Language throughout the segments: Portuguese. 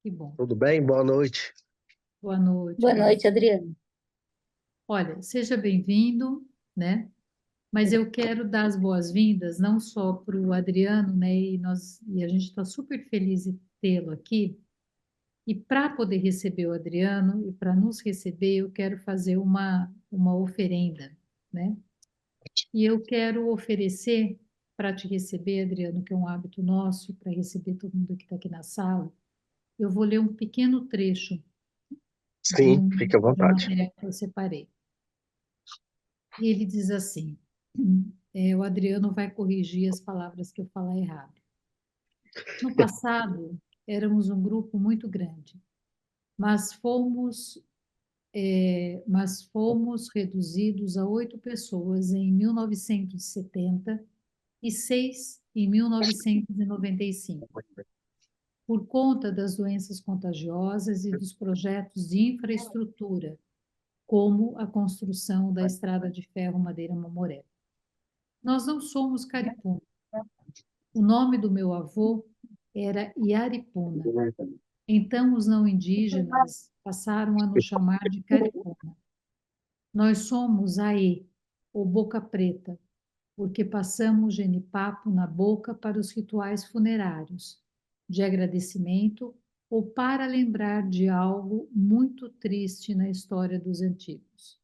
Que bom. Tudo bem? Boa noite. Boa noite, Boa boa noite. noite, Adriana. Olha, seja bem-vindo, né? Mas eu quero dar as boas-vindas não só para o Adriano, né? E a gente está super feliz de tê-lo aqui. E para poder receber o Adriano e para nos receber, eu quero fazer uma oferenda, né? E eu quero oferecer para te receber, Adriano, que é um hábito nosso, para receber todo mundo que está aqui na sala. Eu vou ler um pequeno trecho Sim, fique à de uma vontade. matéria que eu separei. E ele diz assim: o Adriano vai corrigir as palavras que eu falar errado. No passado, éramos um grupo muito grande, mas fomos reduzidos a 8 pessoas em 1970 e 6 em 1995, por conta das doenças contagiosas e dos projetos de infraestrutura, como a construção da estrada de ferro Madeira-Mamoré. Nós não somos Caripuna. O nome do meu avô era Iaripuna. Então os não indígenas passaram a nos chamar de Caripuna. Nós somos Aê, ou Boca Preta, porque passamos genipapo na boca para os rituais funerários, de agradecimento ou para lembrar de algo muito triste na história dos antigos.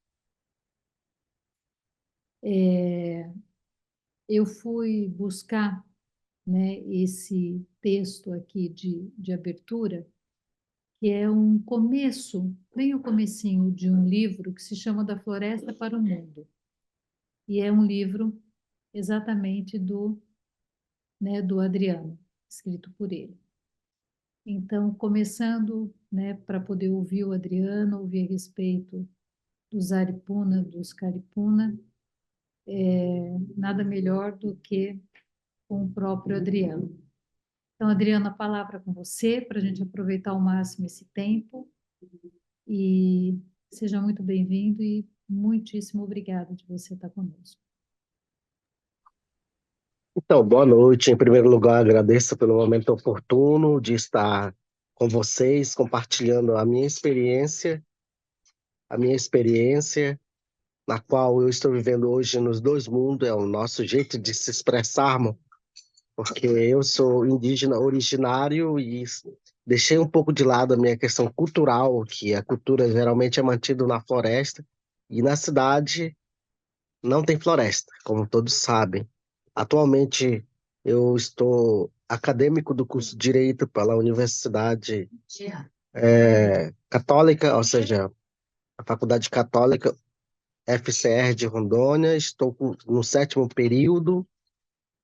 Eu fui buscar, né, esse texto aqui de abertura, que é um começo, bem o comecinho de um livro que se chama Da Floresta para o Mundo. E é um livro exatamente do Adriano, escrito por ele. Então, começando, né, para poder ouvir o Adriano, ouvir a respeito dos Aripuna, dos Caripuna, nada melhor do que com o próprio Adriano. Então, Adriana, a palavra com você, para a gente aproveitar ao máximo esse tempo. E seja muito bem-vindo e muitíssimo obrigada de você estar conosco. Então, boa noite. Em primeiro lugar, agradeço pelo momento oportuno de estar com vocês, compartilhando a minha experiência, na qual eu estou vivendo hoje nos dois mundos, é o nosso jeito de se expressarmos, porque eu sou indígena originário e deixei um pouco de lado a minha questão cultural, que a cultura geralmente é mantida na floresta, e na cidade não tem floresta, como todos sabem. Atualmente, eu estou acadêmico do curso de Direito pela Universidade Católica, ou seja, a Faculdade Católica FCR de Rondônia. Estou no sétimo período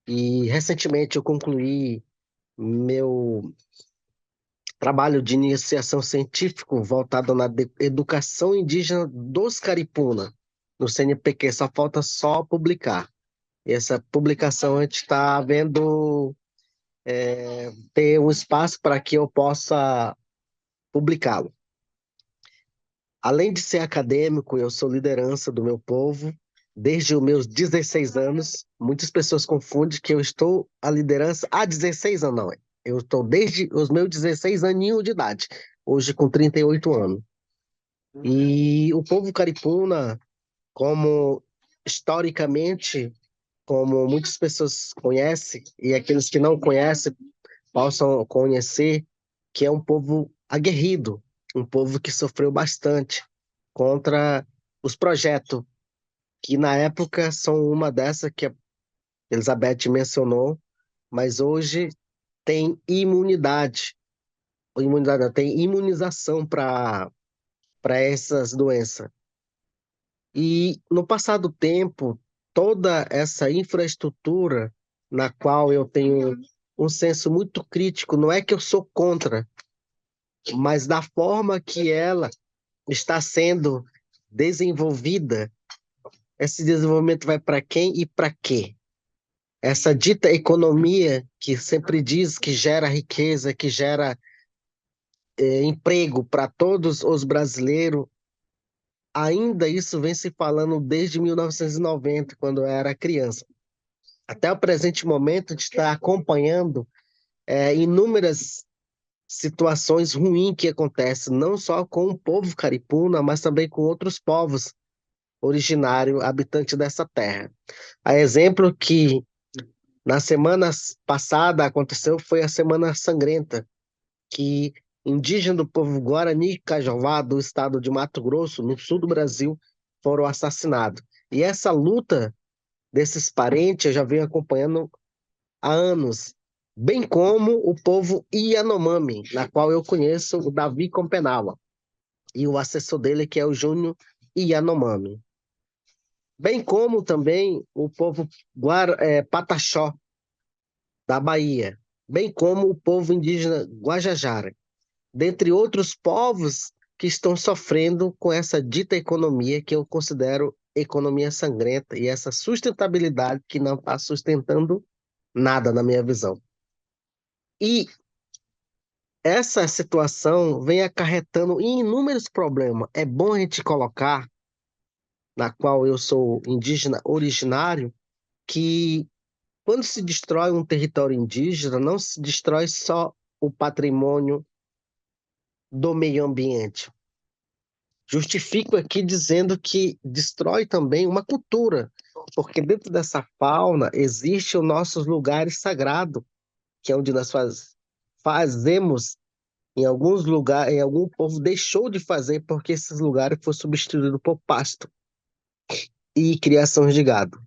e recentemente eu concluí meu trabalho de iniciação científico voltado na educação indígena dos Caripuna, no CNPq. Só falta publicar. E essa publicação a gente está vendo ter um espaço para que eu possa publicá-lo. Além de ser acadêmico, eu sou liderança do meu povo desde os meus 16 anos. Muitas pessoas confundem que eu estou a liderança há 16 anos, não. Eu estou desde os meus 16 aninhos de idade, hoje com 38 anos. E o povo caripuna, como historicamente, como muitas pessoas conhecem, e aqueles que não conhecem possam conhecer, que é um povo aguerrido, um povo que sofreu bastante contra os projetos, que na época são uma dessas que a Elizabeth mencionou, mas hoje tem imunidade não, tem imunização para essas doenças. E no passar do tempo, toda essa infraestrutura na qual eu tenho um senso muito crítico, não é que eu sou contra, mas da forma que ela está sendo desenvolvida, esse desenvolvimento vai para quem e para quê? Essa dita economia que sempre diz que gera riqueza, que gera emprego para todos os brasileiros, ainda isso vem se falando desde 1990, quando eu era criança. Até o presente momento, a gente está acompanhando inúmeras situações ruins que acontecem não só com o povo caripuna, mas também com outros povos originários, habitantes dessa terra. A exemplo que na semana passada aconteceu foi a Semana Sangrenta, que indígenas do povo Guarani Cajová, do estado de Mato Grosso, no sul do Brasil, foram assassinados. E essa luta desses parentes eu já venho acompanhando há anos, bem como o povo Yanomami, na qual eu conheço o Davi Compenala, e o assessor dele, que é o Júnior Yanomami. Bem como também o povo Pataxó, da Bahia, bem como o povo indígena Guajajara, dentre outros povos que estão sofrendo com essa dita economia que eu considero economia sangrenta e essa sustentabilidade que não está sustentando nada na minha visão. E essa situação vem acarretando em inúmeros problemas. É bom a gente colocar, na qual eu sou indígena originário, que quando se destrói um território indígena, não se destrói só o patrimônio do meio ambiente. Justifico aqui dizendo que destrói também uma cultura, porque dentro dessa fauna existem os nossos lugares sagrados, que é onde nós fazemos em alguns lugares, em algum povo deixou de fazer porque esses lugares foram substituídos por pasto e criações de gado.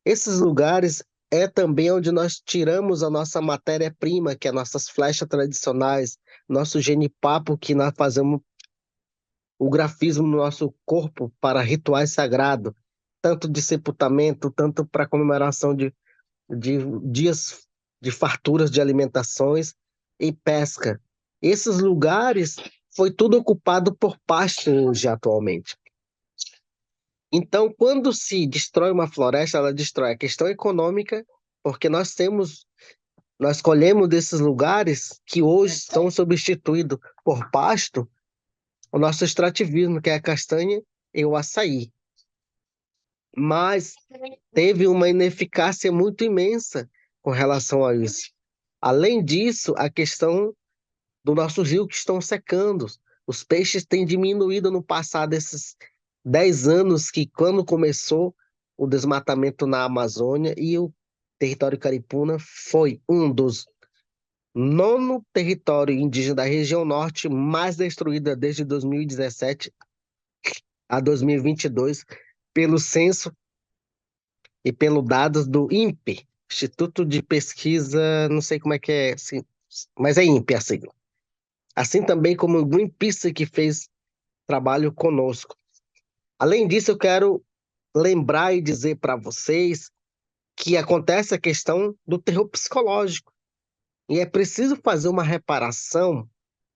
Esses lugares é também onde nós tiramos a nossa matéria-prima, que é nossas flechas tradicionais, nosso genipapo, que nós fazemos o grafismo no nosso corpo para rituais sagrados, tanto de sepultamento, tanto para comemoração de dias de farturas de alimentações e pesca. Esses lugares foi tudo ocupado por pasto hoje atualmente. Então, quando se destrói uma floresta, ela destrói a questão econômica, porque nós colhemos desses lugares que hoje estão substituídos por pasto, o nosso extrativismo, que é a castanha e o açaí. Mas teve uma ineficácia muito imensa com relação a isso. Além disso, a questão do nosso rio que estão secando. Os peixes têm diminuído no passado esses 10 anos que quando começou o desmatamento na Amazônia e o território caripuna foi um dos nono território indígena da região norte mais destruída desde 2017 a 2022 pelo censo e pelo dados do INPE, Instituto de Pesquisa, não sei como é que é, mas é INPE a sigla. Assim também como o Greenpeace, que fez trabalho conosco. Além disso, eu quero lembrar e dizer para vocês que acontece a questão do terror psicológico. E é preciso fazer uma reparação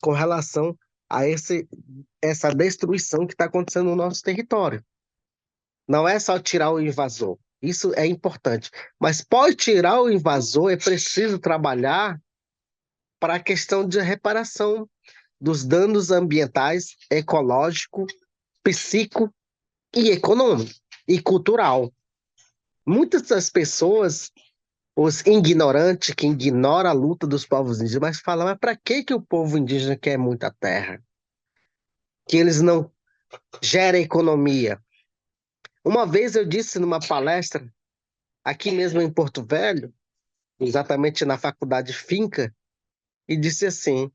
com relação a essa destruição que está acontecendo no nosso território. Não é só tirar o invasor. Isso é importante. Mas pode tirar o invasor, é preciso trabalhar para a questão de reparação dos danos ambientais, ecológico, psíquico e econômico e cultural. Muitas das pessoas, os ignorantes que ignoram a luta dos povos indígenas, mas falam, mas para que o povo indígena quer muita terra? Que eles não geram economia. Uma vez eu disse numa palestra, aqui mesmo em Porto Velho, exatamente na faculdade Finca, e disse assim,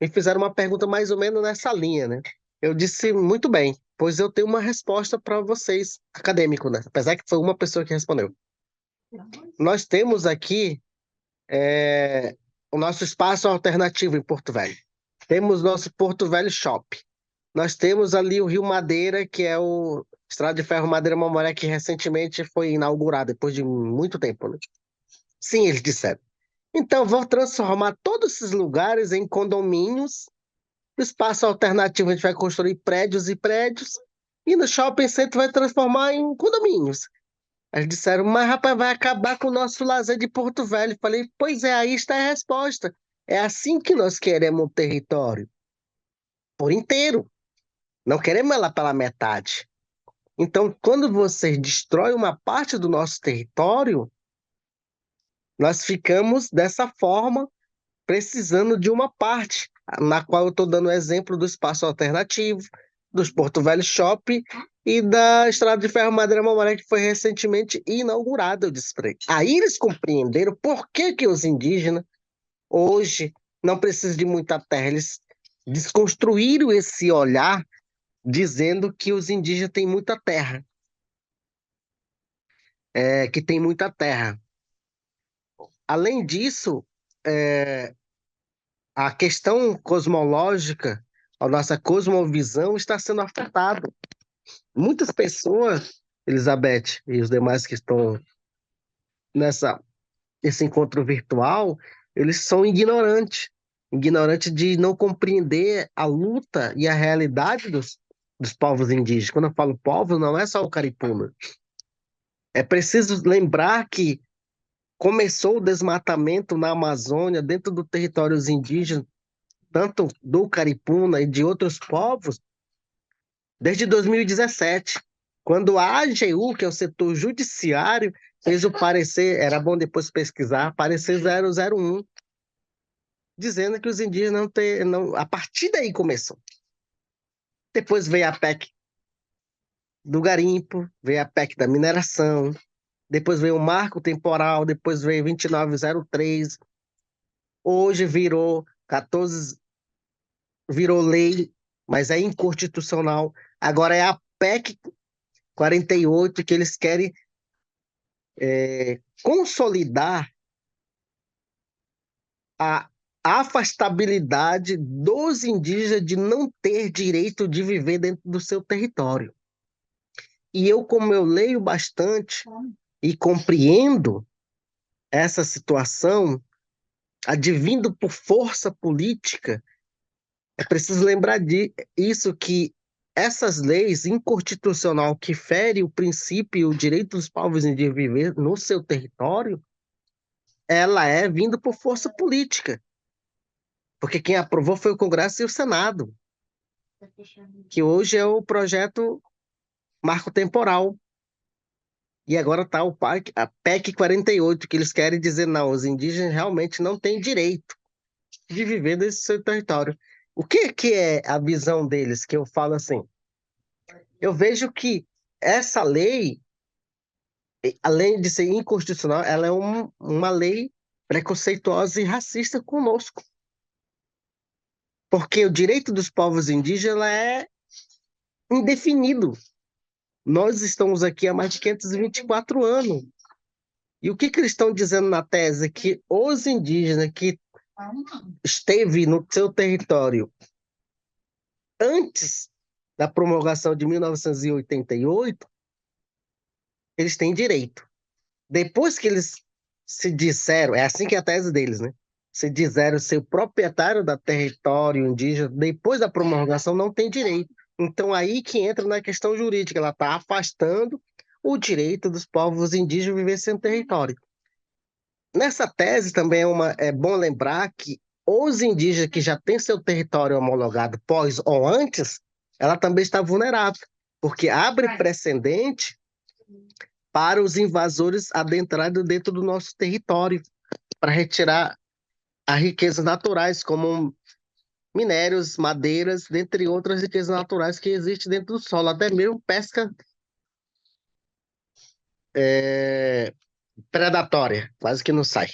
me fizeram uma pergunta mais ou menos nessa linha, né? Eu disse, muito bem, pois eu tenho uma resposta para vocês, acadêmico, né? Apesar que foi uma pessoa que respondeu. Nós temos aqui o nosso espaço alternativo em Porto Velho. Temos nosso Porto Velho Shop. Nós temos ali o Rio Madeira, que é o Estrada de Ferro Madeira Mamoré, que recentemente foi inaugurado, depois de muito tempo, né? Sim, eles disseram. Então, vou transformar todos esses lugares em condomínios. No espaço alternativo, a gente vai construir prédios e prédios. E no shopping center vai transformar em condomínios. Eles disseram, mas rapaz, vai acabar com o nosso lazer de Porto Velho. Falei, pois é, aí está a resposta. É assim que nós queremos o território, por inteiro. Não queremos ela pela metade. Então, quando você destrói uma parte do nosso território, nós ficamos dessa forma precisando de uma parte, na qual eu estou dando o exemplo do espaço alternativo, dos Porto Velho Shopping e da Estrada de Ferro Madeira Mamoré, que foi recentemente inaugurada, eu disse para eles. Aí eles compreenderam por que que os indígenas hoje não precisam de muita terra. Eles desconstruíram esse olhar dizendo que os indígenas têm muita terra, que tem muita terra. Além disso, é, a questão cosmológica, a nossa cosmovisão está sendo afetada. Muitas pessoas, Elizabeth e os demais que estão nessa esse encontro virtual, eles são ignorantes, ignorantes de não compreender a luta e a realidade dos povos indígenas. Quando eu falo povos, não é só o caripuna. É preciso lembrar que começou o desmatamento na Amazônia, dentro dos territórios indígenas, tanto do caripuna e de outros povos, desde 2017, quando a AGU, que é o setor judiciário, fez o parecer, era bom depois pesquisar, parecer 001, dizendo que os indígenas não têm. Não, a partir daí começou. Depois veio a PEC do garimpo, veio a PEC da mineração, depois veio o marco temporal, depois veio 2903, hoje virou 14, virou lei, mas é inconstitucional. Agora é a PEC 48 que eles querem consolidar a afastabilidade dos indígenas de não ter direito de viver dentro do seu território. E eu, como eu leio bastante e compreendo essa situação, advindo por força política, é preciso lembrar disso, que essas leis inconstitucional que ferem o princípio e o direito dos povos indígenas de viver no seu território, ela é vindo por força política. Porque quem aprovou foi o Congresso e o Senado, que hoje é o projeto marco temporal. E agora está a PEC 48, que eles querem dizer, não, os indígenas realmente não têm direito de viver nesse seu território. O que é a visão deles? Que eu falo assim, eu vejo que essa lei, além de ser inconstitucional, ela é uma lei preconceituosa e racista conosco. Porque o direito dos povos indígenas é indefinido. Nós estamos aqui há mais de 524 anos. E o que eles estão dizendo na tese? Que os indígenas que esteve no seu território antes da promulgação de 1988, eles têm direito. Depois que eles se disseram, é assim que é a tese deles, né? Se disseram ser proprietário da território indígena, depois da promulgação não tem direito. Então aí que entra na questão jurídica, ela está afastando o direito dos povos indígenas viver sem território. Nessa tese também é bom lembrar que os indígenas que já têm seu território homologado pós ou antes, ela também está vulnerável, porque abre precedente para os invasores adentrarem dentro do nosso território, para retirar as riquezas naturais, como minérios, madeiras, dentre outras riquezas naturais que existem dentro do solo, até mesmo pesca predatória, quase que não sai.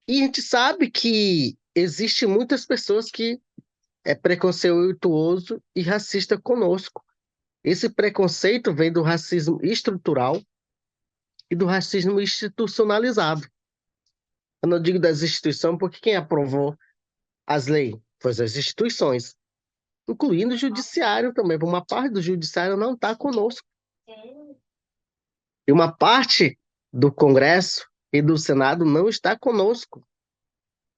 E a gente sabe que existe muitas pessoas que é preconceituoso e racista conosco. Esse preconceito vem do racismo estrutural e do racismo institucionalizado. Eu não digo das instituições porque quem aprovou as leis foram as instituições, incluindo o judiciário também. Uma parte do judiciário não está conosco. E uma parte do Congresso e do Senado não está conosco.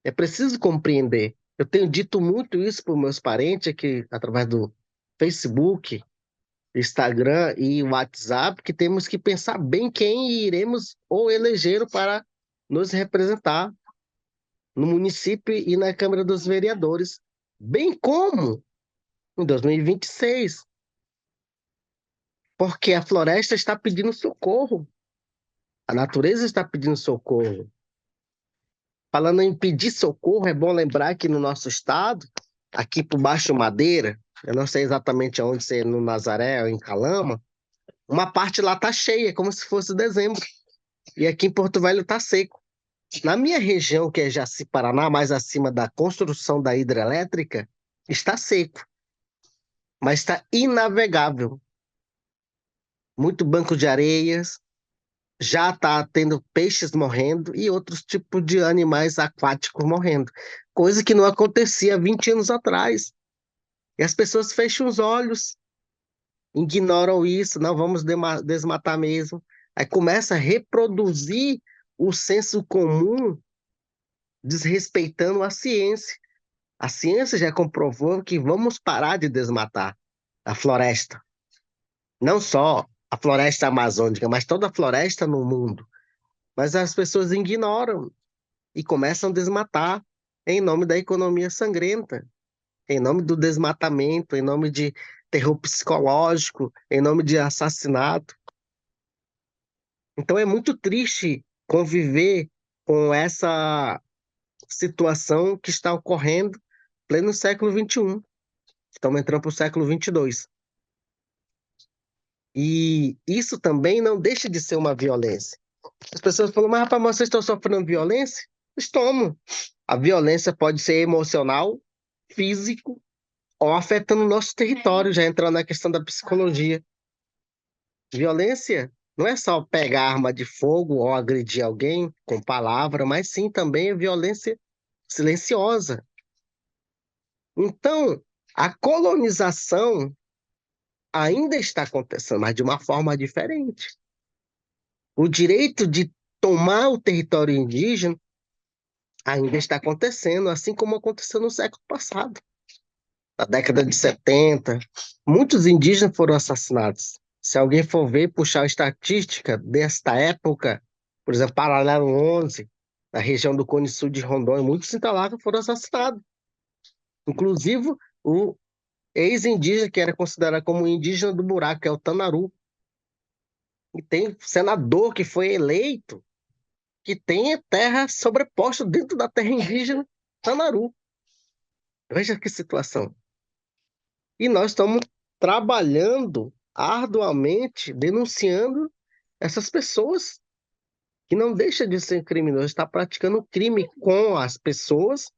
É preciso compreender. Eu tenho dito muito isso para os meus parentes aqui, através do Facebook, Instagram e WhatsApp, que temos que pensar bem quem iremos ou eleger para nos representar no município e na Câmara dos Vereadores, bem como em 2026, porque a floresta está pedindo socorro, a natureza está pedindo socorro. Falando em pedir socorro, é bom lembrar que no nosso estado, aqui por Baixo Madeira, eu não sei exatamente onde, se é no Nazaré ou em Calama, uma parte lá tá cheia, como se fosse dezembro. E aqui em Porto Velho tá seco. Na minha região, que é Jaci Paraná, mais acima da construção da hidrelétrica, está seco, mas está inavegável. Muito banco de areias, já está tendo peixes morrendo e outros tipos de animais aquáticos morrendo. Coisa que não acontecia há 20 anos atrás. E as pessoas fecham os olhos, ignoram isso, não vamos desmatar mesmo. Aí começa a reproduzir o senso comum, desrespeitando a ciência. A ciência já comprovou que vamos parar de desmatar a floresta. Não só a floresta amazônica, mas toda a floresta no mundo. Mas as pessoas ignoram e começam a desmatar em nome da economia sangrenta, em nome do desmatamento, em nome de terror psicológico, em nome de assassinato. Então é muito triste conviver com essa situação que está ocorrendo pleno século XXI. Estamos entrando para o século XXII. E isso também não deixa de ser uma violência. As pessoas falam, mas rapaz, vocês estão sofrendo violência? Estamos. A violência pode ser emocional, físico, ou afetando o nosso território, já entrando na questão da psicologia. Violência não é só pegar arma de fogo ou agredir alguém com palavra, mas sim também a violência silenciosa. Então, a colonização ainda está acontecendo, mas de uma forma diferente. O direito de tomar o território indígena ainda está acontecendo, assim como aconteceu no século passado. Na década de 70, muitos indígenas foram assassinados. Se alguém for ver, puxar a estatística desta época, por exemplo, Paralelo 11, na região do Cone Sul de Rondônia, muitos interlagos foram assassinados. Inclusive, o ex-indígena, que era considerado como indígena do buraco, que é o Tanaru. E tem senador que foi eleito que tem terra sobreposta dentro da terra indígena Tanaru. Veja que situação. E nós estamos trabalhando arduamente, denunciando essas pessoas que não deixam de ser criminoso, está praticando crime com as pessoas,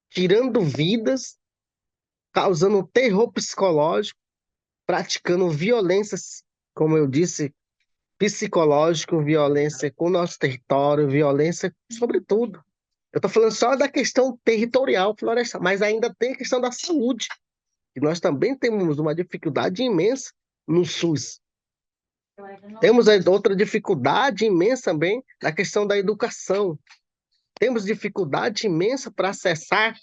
tirando vidas, causando terror psicológico, praticando violências, como eu disse, psicológico, violência com o nosso território, violência sobre tudo. Eu estou falando só da questão territorial florestal, mas ainda tem a questão da saúde. E nós também temos uma dificuldade imensa no SUS. Temos outra dificuldade imensa também na questão da educação. Temos dificuldade imensa para acessar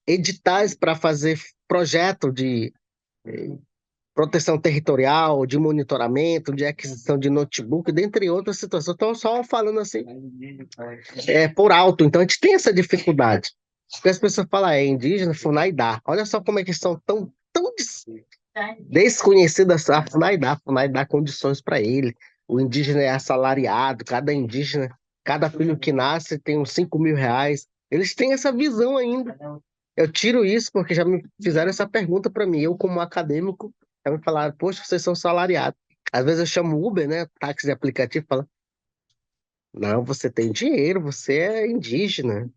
editais para fazer projeto de proteção territorial, de monitoramento, de aquisição de notebook, dentre outras situações. Estou só falando assim, por alto. Então, a gente tem essa dificuldade. Porque as pessoas falam, é indígena, FUNAI dá. Olha só como é que são tão desconhecidas. A FUNAI dá condições para ele. O indígena é assalariado, cada indígena, cada filho que nasce tem uns 5 mil reais. Eles têm essa visão ainda. Eu tiro isso porque já me fizeram essa pergunta para mim. Eu, como acadêmico, já me falaram, poxa, vocês são salariados. Às vezes eu chamo Uber, né? Táxi de aplicativo, fala, não, você tem dinheiro, você é indígena.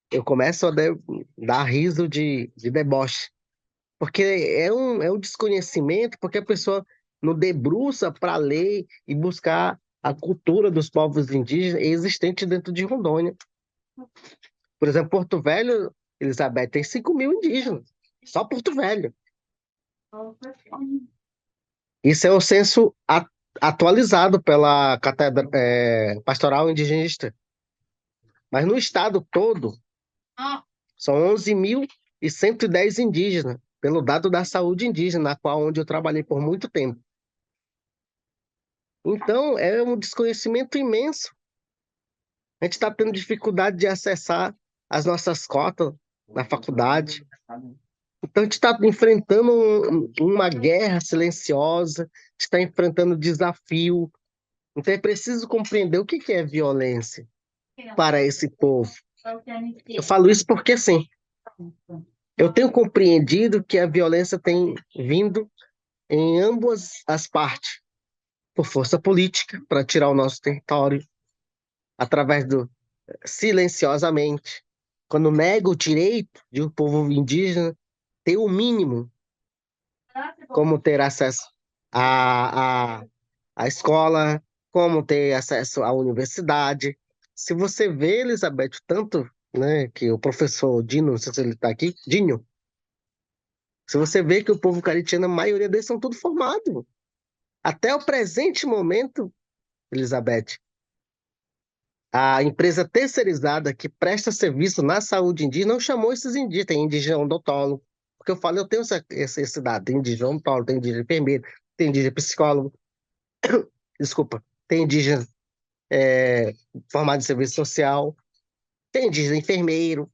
Eu começo a dar riso de deboche. Porque é um desconhecimento, porque a pessoa não debruça para ler e buscar a cultura dos povos indígenas existente dentro de Rondônia. Por exemplo, Porto Velho, Elizabeth, tem 5 mil indígenas. Só Porto Velho. Isso é o censo atualizado pela Cátedra Pastoral Indigenista. Mas no estado todo, são 11.110 indígenas, pelo dado da saúde indígena, na qual onde eu trabalhei por muito tempo. Então, é um desconhecimento imenso. A gente está tendo dificuldade de acessar as nossas cotas na faculdade. Então, a gente está enfrentando uma guerra silenciosa, está enfrentando desafio Então é preciso compreender o que é violência para esse povo. Eu falo isso porque, assim, eu tenho compreendido que a violência tem vindo em ambas as partes, por força política, para tirar o nosso território, através do silenciosamente, quando nega o direito de um povo indígena ter o mínimo, como ter acesso à, à escola, como ter acesso à universidade. Se você vê, Elizabeth, tanto, né, que o professor Dino, não sei se ele está aqui, Dinho, se você vê que o povo caritiano, a maioria deles são tudo formado. Até o presente momento, Elizabeth, a empresa terceirizada que presta serviço na saúde indígena não chamou esses indígenas, tem indígena odontólogo, porque eu falo, eu tenho esse dado, tem indígena odontólogo, tem indígena enfermeiro, tem indígena psicólogo, desculpa, tem indígena formado em serviço social, tem indígena enfermeiro.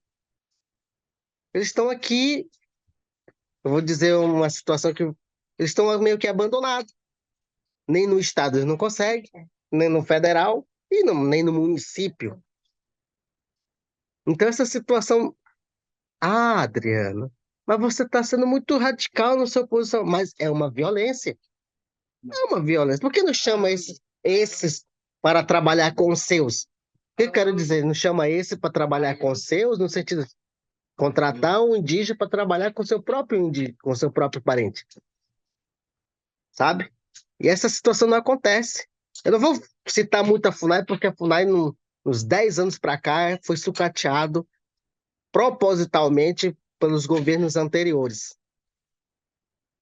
Eles estão aqui, eu vou dizer uma situação que eles estão meio que abandonados. Nem no estado eles não conseguem, nem no federal e nem no município. Então essa situação, Adriana, mas você está sendo muito radical na sua posição, mas é uma violência. É uma violência. Por que não chama esses para trabalhar com os seus? O que eu quero dizer? Não chama esse para trabalhar com os seus, no sentido de contratar um indígena para trabalhar com seu próprio indígena, com seu próprio parente, sabe? E essa situação não acontece. Eu não vou citar muito a FUNAI, porque a FUNAI, nos 10 anos para cá, foi sucateado propositalmente pelos governos anteriores.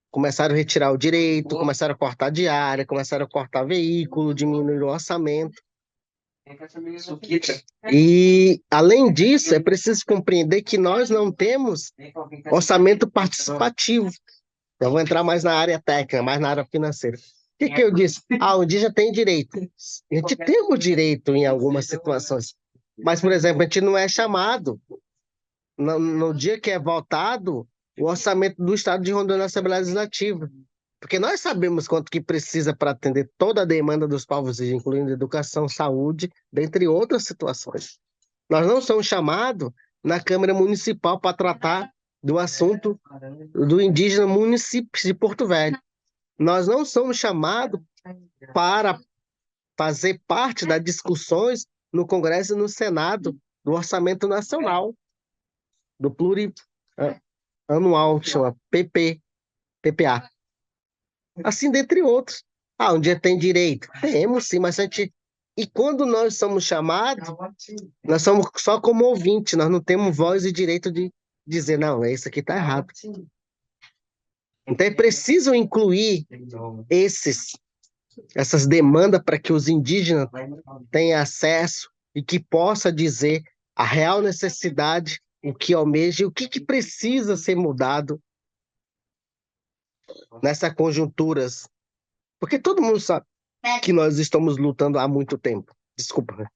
Começaram a retirar o direito, começaram a cortar diária, começaram a cortar veículo, diminuir o orçamento. E, além disso, é preciso compreender que nós não temos orçamento participativo. Eu vou entrar mais na área técnica, mais na área financeira. O que eu disse? O indígena tem direito. A gente tem o direito em algumas situações. Mas, por exemplo, a gente não é chamado. No dia que é votado, o orçamento do Estado de Rondônia na Assembleia Legislativa. Porque nós sabemos quanto que precisa para atender toda a demanda dos povos, incluindo educação, saúde, dentre outras situações. Nós não somos chamados na Câmara Municipal para tratar do assunto do indígena município de Porto Velho. Nós não somos chamados para fazer parte das discussões no Congresso e no Senado do Orçamento Nacional, do Plurianual, que chama PPA. Assim, dentre outros. Um dia tem direito? Temos, sim, mas a gente... E quando nós somos chamados, nós somos só como ouvinte, nós não temos voz e direito de dizer, não, isso aqui está errado. Então é preciso incluir essas demandas para que os indígenas tenham acesso e que possa dizer a real necessidade, o que almeja e o que precisa ser mudado nessas conjunturas. Porque todo mundo sabe que nós estamos lutando há muito tempo. Desculpa.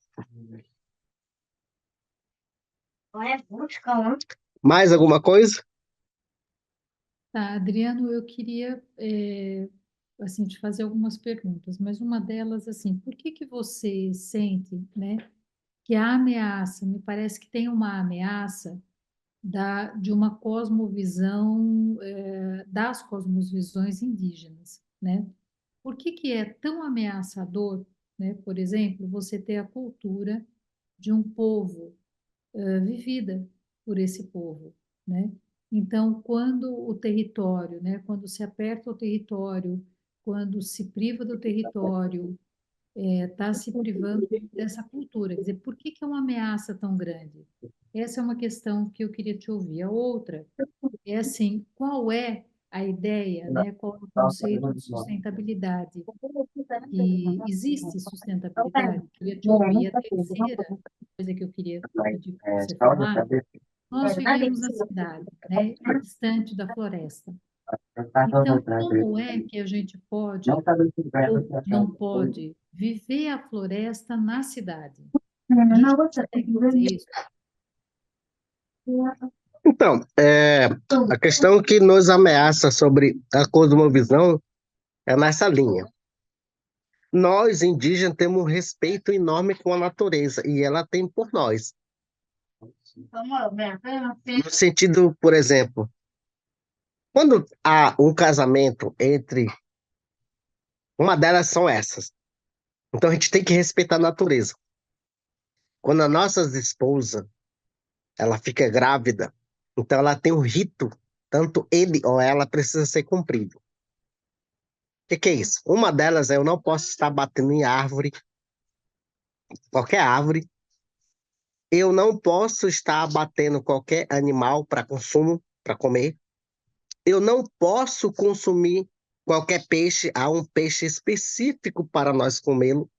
Mais alguma coisa? Tá, Adriano, eu queria assim te fazer algumas perguntas, mas uma delas assim, por que que você sente, né, que a ameaça, me parece que tem uma ameaça de uma cosmovisão, das cosmovisões indígenas, né? Por que que é tão ameaçador, né, por exemplo, você ter a cultura de um povo vivida por esse povo, né? Então, quando o território, né, quando se aperta o território, quando se priva do território, está se privando dessa cultura. Quer dizer, por que que é uma ameaça tão grande? Essa é uma questão que eu queria te ouvir. A outra é assim, qual é a ideia, né? Qual é o conceito de sustentabilidade? E existe sustentabilidade? Queria te ouvir. E a terceira coisa que eu queria pedir para você falar, nós vivemos na cidade, né? Distante da floresta. Então, como é que a gente pode ou não pode viver a floresta na cidade? A gente consegue fazer isso? Então, a questão que nos ameaça sobre a cosmovisão é nessa linha. Nós, indígenas, temos um respeito enorme com a natureza e ela tem por nós. No sentido, por exemplo, quando há um casamento entre. Uma delas são essas. Então a gente tem que respeitar a natureza. Quando a nossa esposa ela fica grávida, então ela tem um rito, tanto ele ou ela precisa ser cumprido. O que é isso? Uma delas é eu não posso estar batendo em árvore, qualquer árvore. Eu não posso estar abatendo qualquer animal para consumo, para comer. Eu não posso consumir qualquer peixe, há um peixe específico para nós comê-lo.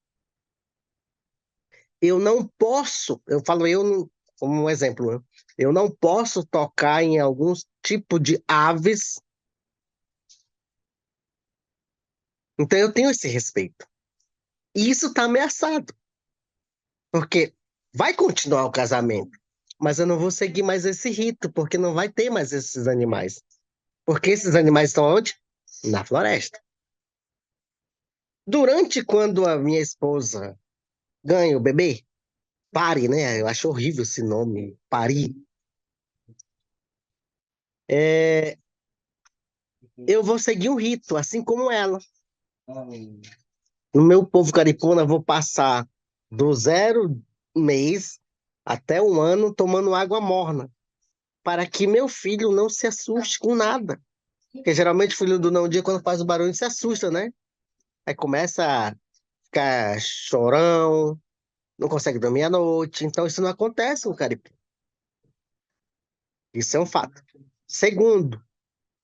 Eu não posso, eu falo como um exemplo, né? Eu não posso tocar em alguns tipos de aves, então eu tenho esse respeito. E isso está ameaçado, porque vai continuar o casamento, mas eu não vou seguir mais esse rito, porque não vai ter mais esses animais. Porque esses animais estão onde? Na floresta. Durante quando a minha esposa ganha o bebê, pare, né? Eu acho horrível esse nome, parir. É, eu vou seguir um rito, assim como ela. No meu povo caripuna, eu vou passar do 0 mês até 1 ano tomando água morna, para que meu filho não se assuste com nada. Porque geralmente o filho do não dia, quando faz o barulho, se assusta, né? Aí começa a ficar chorão, não consegue dormir à noite. Então isso não acontece no Caribe. Isso é um fato. Segundo,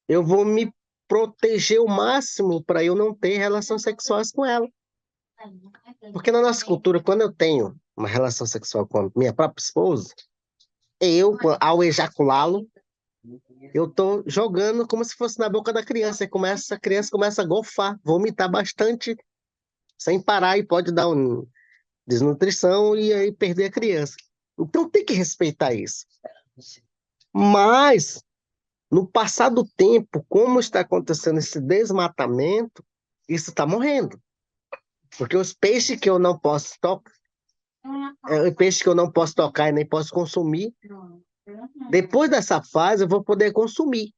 eu vou me proteger o máximo para eu não ter relações sexuais com ela. Porque na nossa cultura, quando eu tenho uma relação sexual com a minha própria esposa, ao ejaculá-lo, eu tô jogando como se fosse na boca da criança. A criança começa a golfar, vomitar bastante, sem parar, e pode dar uma desnutrição e aí perder a criança. Então tem que respeitar isso. Mas, no passar do tempo, como está acontecendo esse desmatamento, isso está morrendo. Porque os peixes que eu não posso tocar, peixe que eu não posso tocar e nem posso consumir, depois dessa fase eu vou poder consumir.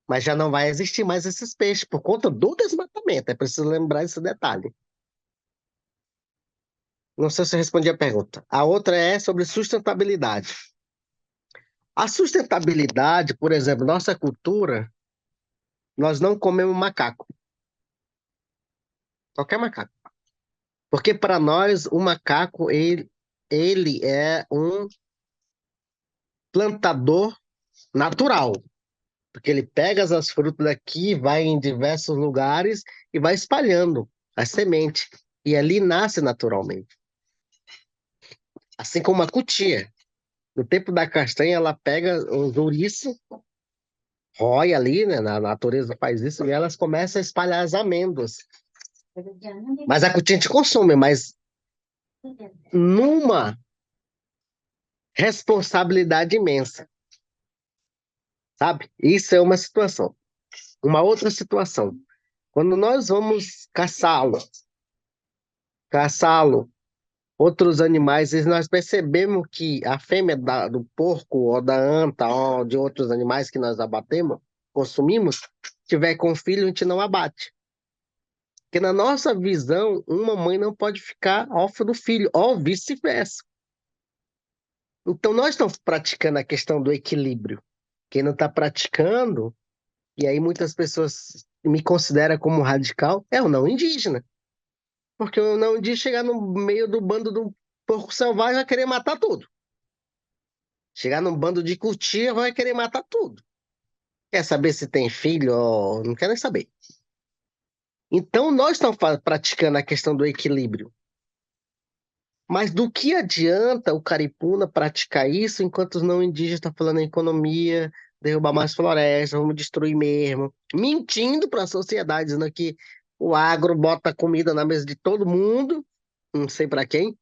Mas já não vai existir mais esses peixes por conta do desmatamento. É preciso lembrar esse detalhe. Não sei se eu respondi a pergunta. A outra é sobre sustentabilidade. A sustentabilidade, por exemplo, nossa cultura, nós não comemos macaco. Qualquer macaco. Porque para nós, o macaco, ele é um plantador natural. Porque ele pega as frutas daqui, vai em diversos lugares e vai espalhando as sementes. E ali nasce naturalmente. Assim como a cutia. No tempo da castanha, ela pega os ouriços, rói ali, né? Na natureza faz isso, e elas começam a espalhar as amêndoas. Mas a cutia a gente consome, mas numa responsabilidade imensa, sabe? Isso é uma situação. Uma outra situação. Quando nós vamos caçá-lo, outros animais, e nós percebemos que a fêmea do porco, ou da anta, ou de outros animais que nós abatemos, consumimos, tiver com filho, a gente não abate. Porque na nossa visão, uma mãe não pode ficar órfã do filho, ou vice-versa. Então, nós estamos praticando a questão do equilíbrio. Quem não está praticando, e aí muitas pessoas me consideram como radical, é o não indígena. Porque o não indígena chegar no meio do bando do porco selvagem vai querer matar tudo. Chegar num bando de cutia vai querer matar tudo. Quer saber se tem filho ou não quer nem saber. Então, nós estamos praticando a questão do equilíbrio. Mas do que adianta o Caripuna praticar isso enquanto os não indígenas estão falando em economia, derrubar mais florestas, vamos destruir mesmo, mentindo para a sociedade, dizendo que o agro bota comida na mesa de todo mundo, não sei para quem,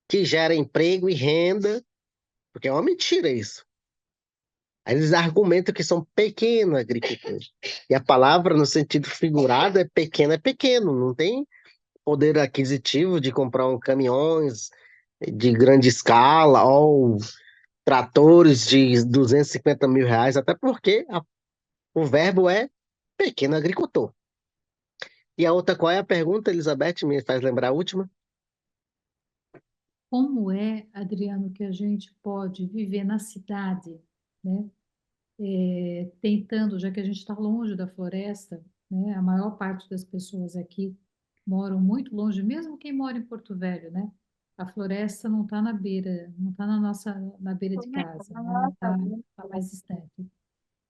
que gera emprego e renda, porque é uma mentira isso. Aí eles argumentam que são pequenos agricultores. E a palavra, no sentido figurado, é pequeno, não tem poder aquisitivo de comprar um caminhões de grande escala ou tratores de 250 mil reais, até porque o verbo é pequeno agricultor. E a outra, qual é a pergunta, Elizabeth? Me faz lembrar a última? Como é, Adriano, que a gente pode viver na cidade, né? Tentando, já que a gente está longe da floresta, né? A maior parte das pessoas aqui moram muito longe, mesmo quem mora em Porto Velho, né? A floresta não está na beira, não está na beira de casa, né? Tá mais distante.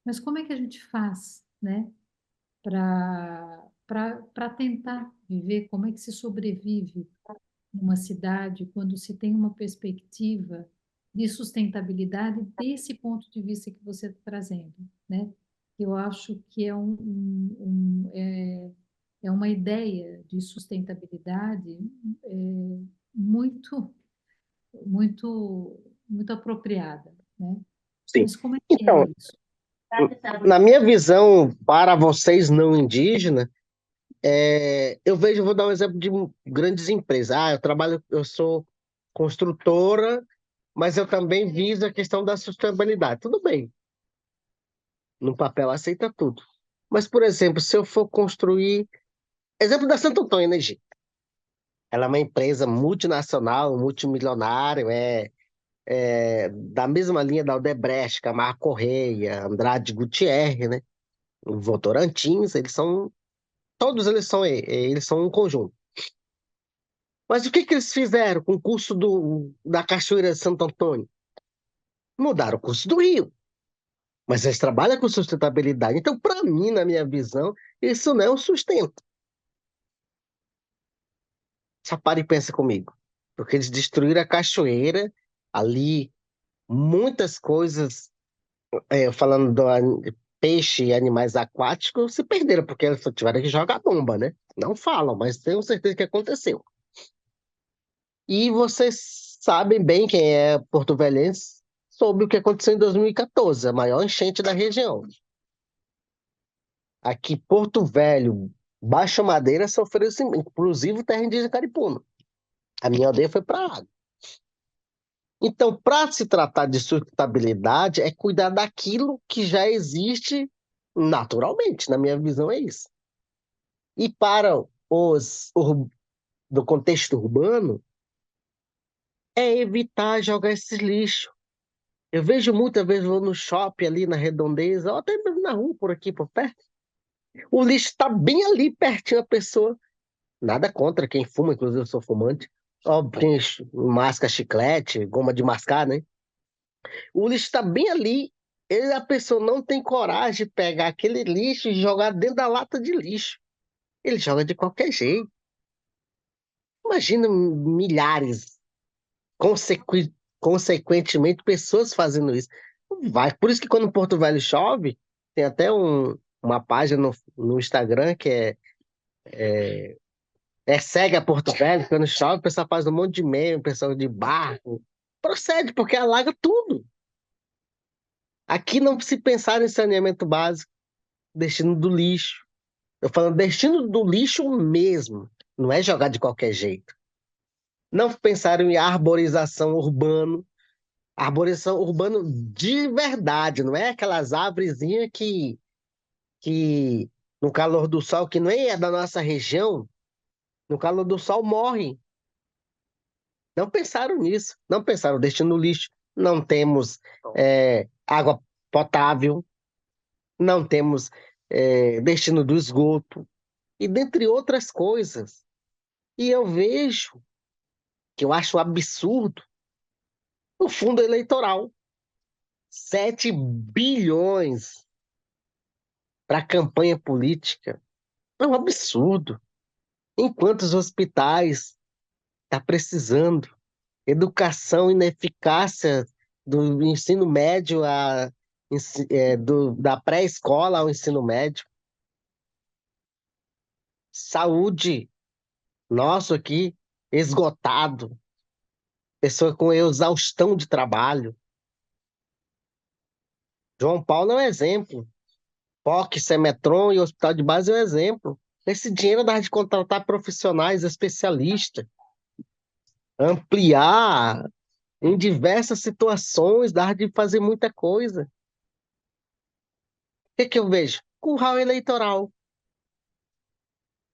Mas como é que a gente faz, né? Para tentar viver, como é que se sobrevive numa cidade quando se tem uma perspectiva de sustentabilidade desse ponto de vista que você está trazendo, né? Eu acho que é uma ideia de sustentabilidade é, muito, muito apropriada, né? Sim. Mas como é que é Então, isso? na minha visão, para vocês não indígenas, eu vejo, vou dar um exemplo de grandes empresas. Eu sou construtora, mas eu também viso a questão da sustentabilidade. Tudo bem, no papel aceita tudo. Mas, por exemplo, se eu for construir. Exemplo da Santo Antônio Energia. Ela é uma empresa multinacional, multimilionária, da mesma linha da Odebrecht, Camargo Correia, Andrade Gutierrez, né? Votorantins, todos eles são um conjunto. Mas o que que eles fizeram com o curso da Cachoeira de Santo Antônio? Mudaram o curso do Rio, mas eles trabalham com sustentabilidade. Então, para mim, na minha visão, isso não é um sustento. Só para e pensa comigo. Porque eles destruíram a cachoeira, ali, muitas coisas, falando peixe e animais aquáticos, se perderam, porque eles só tiveram que jogar bomba, né? Não falam, mas tenho certeza que aconteceu. E vocês sabem bem, quem é porto-velhense, soube o que aconteceu em 2014, a maior enchente da região. Aqui, Porto Velho, Baixa Madeira sofreu, inclusive, terra indígena Caripuna. A minha aldeia foi para água. Então, para se tratar de sustentabilidade, é cuidar daquilo que já existe naturalmente. Na minha visão, é isso. E para do contexto urbano, é evitar jogar esse lixo. Eu vejo muitas vezes, vou no shopping ali na Redondeza, ou até mesmo na rua, por aqui, por perto. O lixo está bem ali, pertinho da pessoa. Nada contra quem fuma, inclusive eu sou fumante. Ó, tem masca, chiclete, goma de mascar, né? O lixo está bem ali. A pessoa não tem coragem de pegar aquele lixo e jogar dentro da lata de lixo. Ele joga de qualquer jeito. Imagina milhares, consequentemente, pessoas fazendo isso. Vai. Por isso que quando Porto Velho chove, tem até uma página no Instagram que é Cega Porto Velho. Quando chove, o pessoal faz um monte de meme, o pessoal de barco. Procede, porque alaga tudo. Aqui não se pensar em saneamento básico, destino do lixo. Eu falando destino do lixo mesmo. Não é jogar de qualquer jeito. Não pensaram em arborização urbana. Arborização urbana de verdade, não é aquelas árvorezinhas que no calor do sol, que nem é da nossa região, no calor do sol morrem. Não pensaram nisso. Não pensaram destino do lixo. Não temos água potável, não temos destino do esgoto, e dentre outras coisas. E eu vejo que eu acho absurdo o fundo eleitoral. 7 bilhões para campanha política. É um absurdo. Enquanto os hospitais estão precisando, educação, ineficácia do ensino médio da pré-escola ao ensino médio, saúde, nosso aqui, esgotado, pessoa com exaustão de trabalho. João Paulo é um exemplo. POC, Semetron e Hospital de Base é um exemplo. Esse dinheiro dá de contratar profissionais especialistas, ampliar em diversas situações, dá de fazer muita coisa. O que que eu vejo? Curral eleitoral.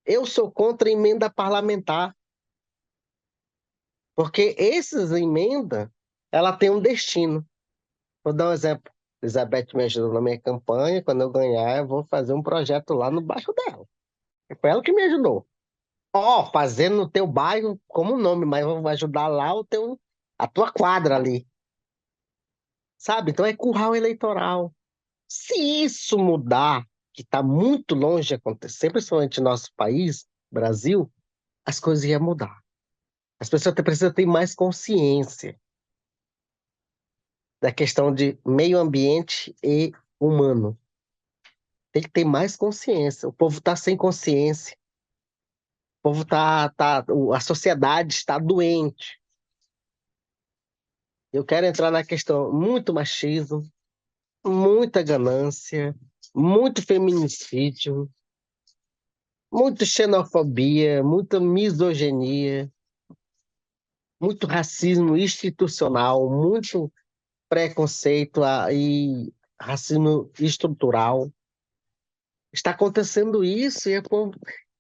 Eu sou contra a emenda parlamentar, porque essas emendas, ela tem um destino. Vou dar um exemplo. Elizabeth me ajudou na minha campanha, quando eu ganhar, eu vou fazer um projeto lá no bairro dela. Foi ela que me ajudou. Ó, fazendo no teu bairro como nome, mas eu vou ajudar lá a tua quadra ali. Sabe? Então é curral eleitoral. Se isso mudar, que está muito longe de acontecer, principalmente no nosso país, Brasil, as coisas iam mudar. As pessoas precisam ter mais consciência da questão de meio ambiente e humano. Tem que ter mais consciência. O povo está sem consciência. O povo a sociedade está doente. Eu quero entrar na questão muito machismo, muita ganância, muito feminicídio, muita xenofobia, muita misoginia, muito racismo institucional, muito preconceito e racismo estrutural. Está acontecendo isso e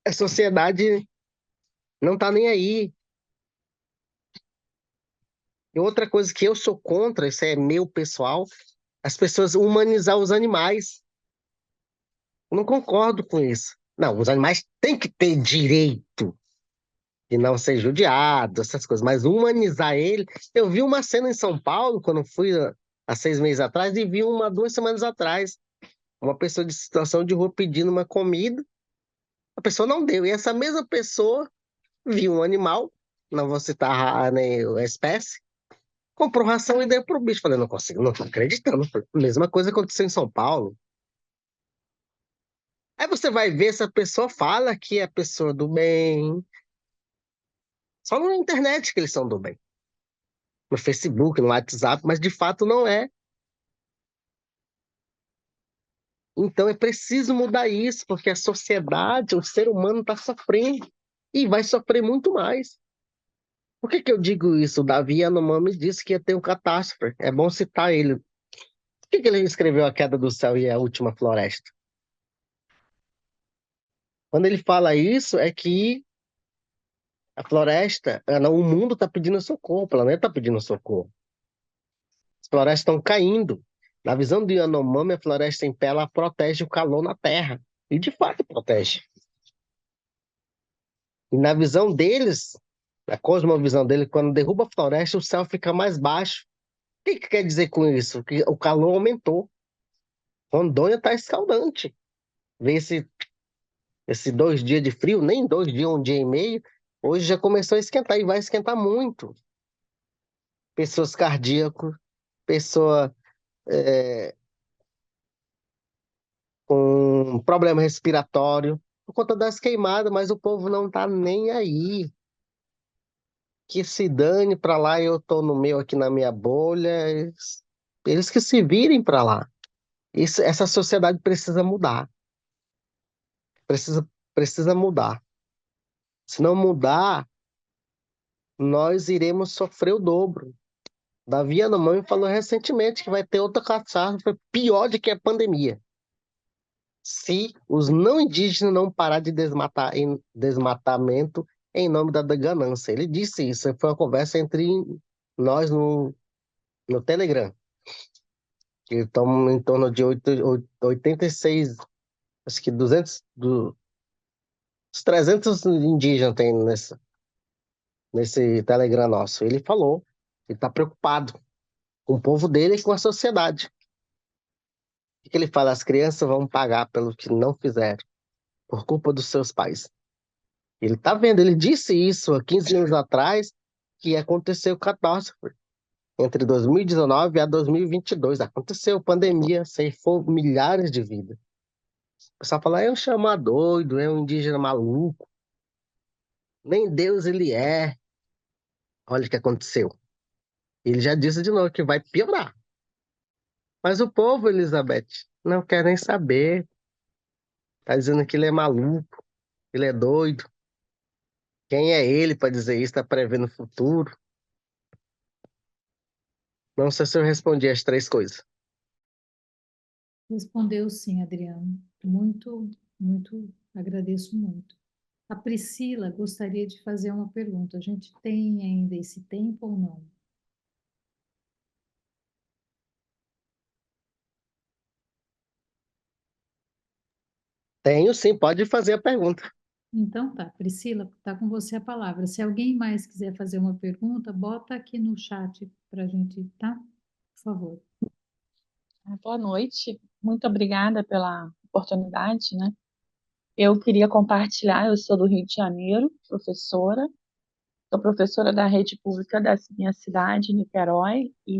a sociedade não está nem aí. E outra coisa que eu sou contra, isso é meu pessoal, as pessoas humanizar os animais. Eu não concordo com isso. Não, os animais têm que ter direito de não ser judiados, essas coisas, mas humanizar ele. Eu vi uma cena em São Paulo, quando eu fui há 6 meses atrás, e vi uma 2 semanas atrás, uma pessoa de situação de rua pedindo uma comida, a pessoa não deu, e essa mesma pessoa viu um animal, não vou citar né, a espécie, comprou ração e deu pro bicho. Falei, não consigo, não tô acreditando. Mesma coisa aconteceu em São Paulo. Aí você vai ver essa pessoa fala que é pessoa do bem. Só na internet que eles são do bem. No Facebook, no WhatsApp, mas de fato não é. Então é preciso mudar isso, porque a sociedade, o ser humano está sofrendo e vai sofrer muito mais. Por que que eu digo isso? O Davi Yanomami disse que ia ter um catástrofe. É bom citar ele. Por que que ele escreveu A Queda do Céu e a Última Floresta? Quando ele fala isso, é que a floresta, não, o mundo está pedindo socorro, o planeta está pedindo socorro. As florestas estão caindo. Na visão do Yanomami, a floresta em pé ela protege o calor na Terra. E de fato protege. E na visão deles, na cosmovisão dele, quando derruba a floresta, o céu fica mais baixo. O que que quer dizer com isso? Que o calor aumentou. Rondônia está escaldante. Vê esse 2 dias de frio, nem 2 dias, um dia e meio. Hoje já começou a esquentar e vai esquentar muito. Pessoas cardíacas, pessoa com problema respiratório, por conta das queimadas, mas o povo não tá nem aí. Que se dane pra lá, eu tô no meu aqui na minha bolha, eles que se virem pra lá. Essa sociedade precisa mudar, precisa mudar. Se não mudar, nós iremos sofrer o dobro. Davi Yanomami falou recentemente que vai ter outra catástrofe pior do que a pandemia. Se os não indígenas não parar de desmatar em desmatamento em nome da ganância. Ele disse isso, foi uma conversa entre nós no Telegram, que estamos em torno de 86, acho que 200, os 300 indígenas tem nesse Telegram nosso. Ele falou, ele está preocupado com o povo dele e com a sociedade. O que ele fala? As crianças vão pagar pelo que não fizeram, por culpa dos seus pais. Ele está vendo, ele disse isso há 15 anos atrás, que aconteceu catástrofe. Entre 2019 a 2022, aconteceu pandemia, ceifou milhares de vidas. O pessoal fala, é um chama doido, é um indígena maluco. Nem Deus ele é. Olha o que aconteceu. Ele já disse de novo que vai piorar. Mas o povo, Elizabeth, não quer nem saber. Tá dizendo que ele é maluco, ele é doido. Quem é ele para dizer isso? Está prevendo o futuro? Não sei se eu respondi as três coisas. Respondeu sim, Adriano. Muito, muito, agradeço muito. A Priscila gostaria de fazer uma pergunta. A gente tem ainda esse tempo ou não? Tenho sim, pode fazer a pergunta. Então tá, Priscila, tá com você a palavra. Se alguém mais quiser fazer uma pergunta, bota aqui no chat para a gente, tá? Por favor. Boa noite, muito obrigada pela oportunidade, né? Eu queria compartilhar, eu sou do Rio de Janeiro, professora, sou professora da rede pública da minha cidade, Niterói, e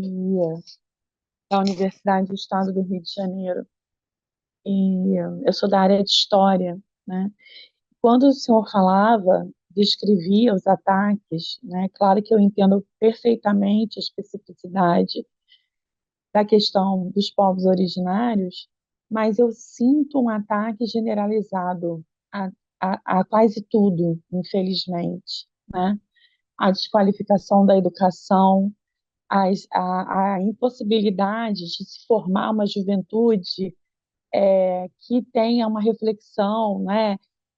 da Universidade do Estado do Rio de Janeiro, e eu sou da área de História, né? Quando o senhor falava, descrevia os ataques, né? Claro que eu entendo perfeitamente a especificidade da questão dos povos originários, mas eu sinto um ataque generalizado a, a quase tudo, infelizmente, né? A desqualificação da educação, a impossibilidade de se formar uma juventude que tenha uma reflexão, né?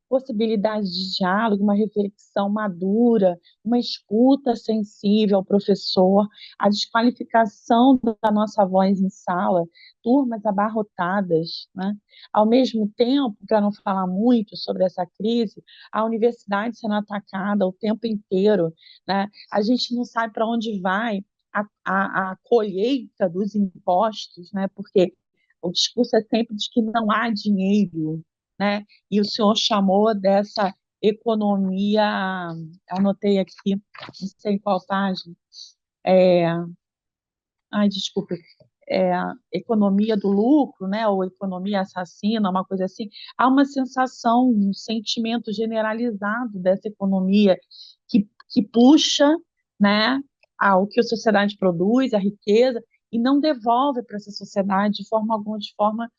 Possibilidade de diálogo, uma reflexão madura, uma escuta sensível ao professor, a desqualificação da nossa voz em sala, turmas abarrotadas, né? Ao mesmo tempo, para não falar muito sobre essa crise, a universidade sendo atacada o tempo inteiro, né? A gente não sabe para onde vai a colheita dos impostos, né? Porque o discurso é sempre de que não há dinheiro, né? E o senhor chamou dessa economia, anotei aqui, não sei em qual página, é, ai, desculpe, economia do lucro, né? Ou economia assassina, uma coisa assim. Há uma sensação, um sentimento generalizado dessa economia que puxa, né? O que a sociedade produz, a riqueza, e não devolve para essa sociedade de forma alguma, de forma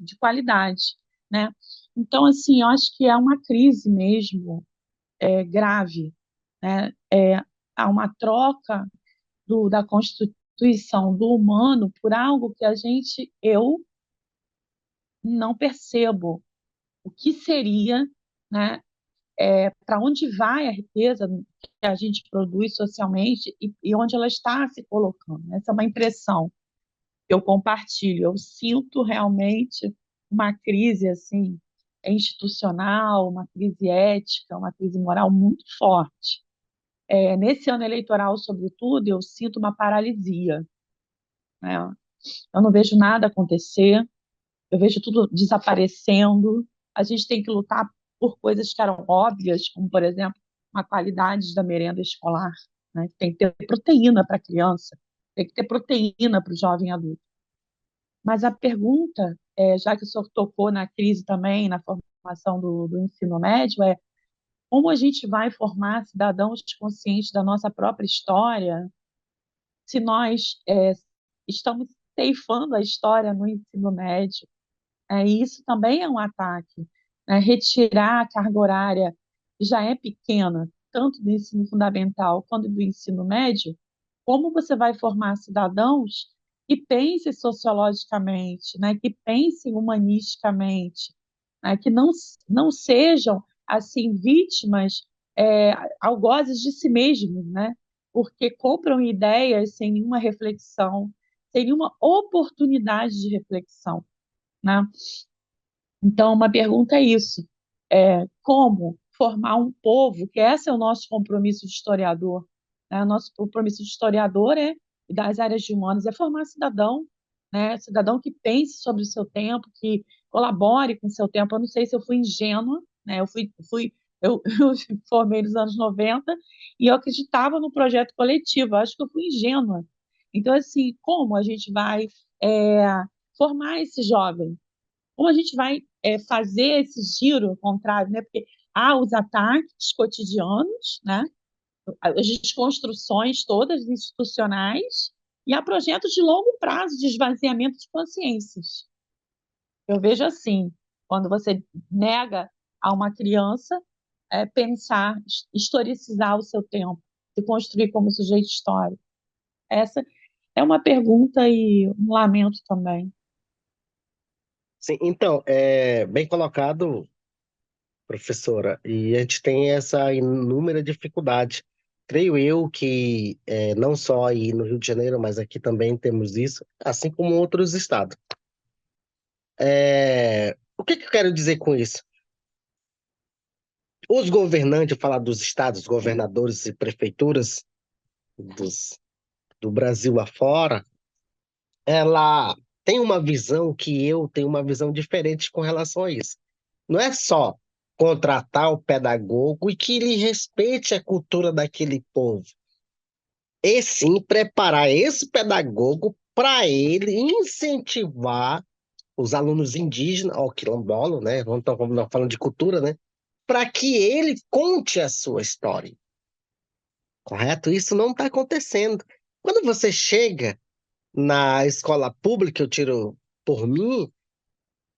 de qualidade, né? Então, assim, eu acho que é uma crise mesmo, grave, né? Há uma troca da constituição do humano por algo que eu não percebo o que seria, né? Para onde vai a riqueza que a gente produz socialmente e onde ela está se colocando. Essa é uma impressão eu compartilho. Eu sinto realmente uma crise assim institucional, uma crise ética, uma crise moral muito forte. Nesse ano eleitoral, sobretudo, eu sinto uma paralisia, né? Eu não vejo nada acontecer, eu vejo tudo desaparecendo. A gente tem que lutar por coisas que eram óbvias, como, por exemplo, a qualidade da merenda escolar, né? Tem que ter proteína para a criança, tem que ter proteína para o jovem adulto. Mas a pergunta, já que o senhor tocou na crise também, na formação do ensino médio, é como a gente vai formar cidadãos conscientes da nossa própria história se nós estamos ceifando a história no ensino médio? E isso também é um ataque, né? Retirar a carga horária, que já é pequena, tanto do ensino fundamental quanto do ensino médio, como você vai formar cidadãos que pensem sociologicamente, né? Que pensem humanisticamente, né? Que não sejam assim vítimas algozes de si mesmos, né? Porque compram ideias sem nenhuma reflexão, sem nenhuma oportunidade de reflexão, né? Então, uma pergunta é isso: como formar um povo, que esse é o nosso compromisso de historiador, né? O nosso compromisso de historiador das áreas de humanas é formar cidadão, né? Cidadão que pense sobre o seu tempo, que colabore com o seu tempo. Eu não sei se eu fui ingênua, né? Eu formei nos anos 90 e eu acreditava no projeto coletivo. Eu acho que eu fui ingênua. Então, assim, como a gente vai é, formar esse jovem? Como a gente vai fazer esse giro ao contrário, né? Porque há os ataques cotidianos, né? As desconstruções todas institucionais, E há projetos de longo prazo de esvaziamento de consciências. Eu vejo assim, quando você nega a uma criança pensar, historicizar o seu tempo, se construir como sujeito histórico. Essa é uma pergunta e um lamento também. Sim, então, bem colocado, professora, e a gente tem essa inúmera dificuldade. Creio eu que não só aí no Rio de Janeiro, mas aqui também temos isso, assim como em outros estados. O que eu quero dizer com isso? Os governantes, falar dos estados, governadores e prefeituras do Brasil afora, ela tem uma visão que eu tenho uma visão diferente com relação a isso. Não é só contratar o pedagogo e que ele respeite a cultura daquele povo, e sim preparar esse pedagogo para ele incentivar os alunos indígenas, ou quilombola, né? Vamos falando de cultura, né? Para que ele conte a sua história. Correto? Isso não está acontecendo. Quando você chega na escola pública, eu tiro por mim,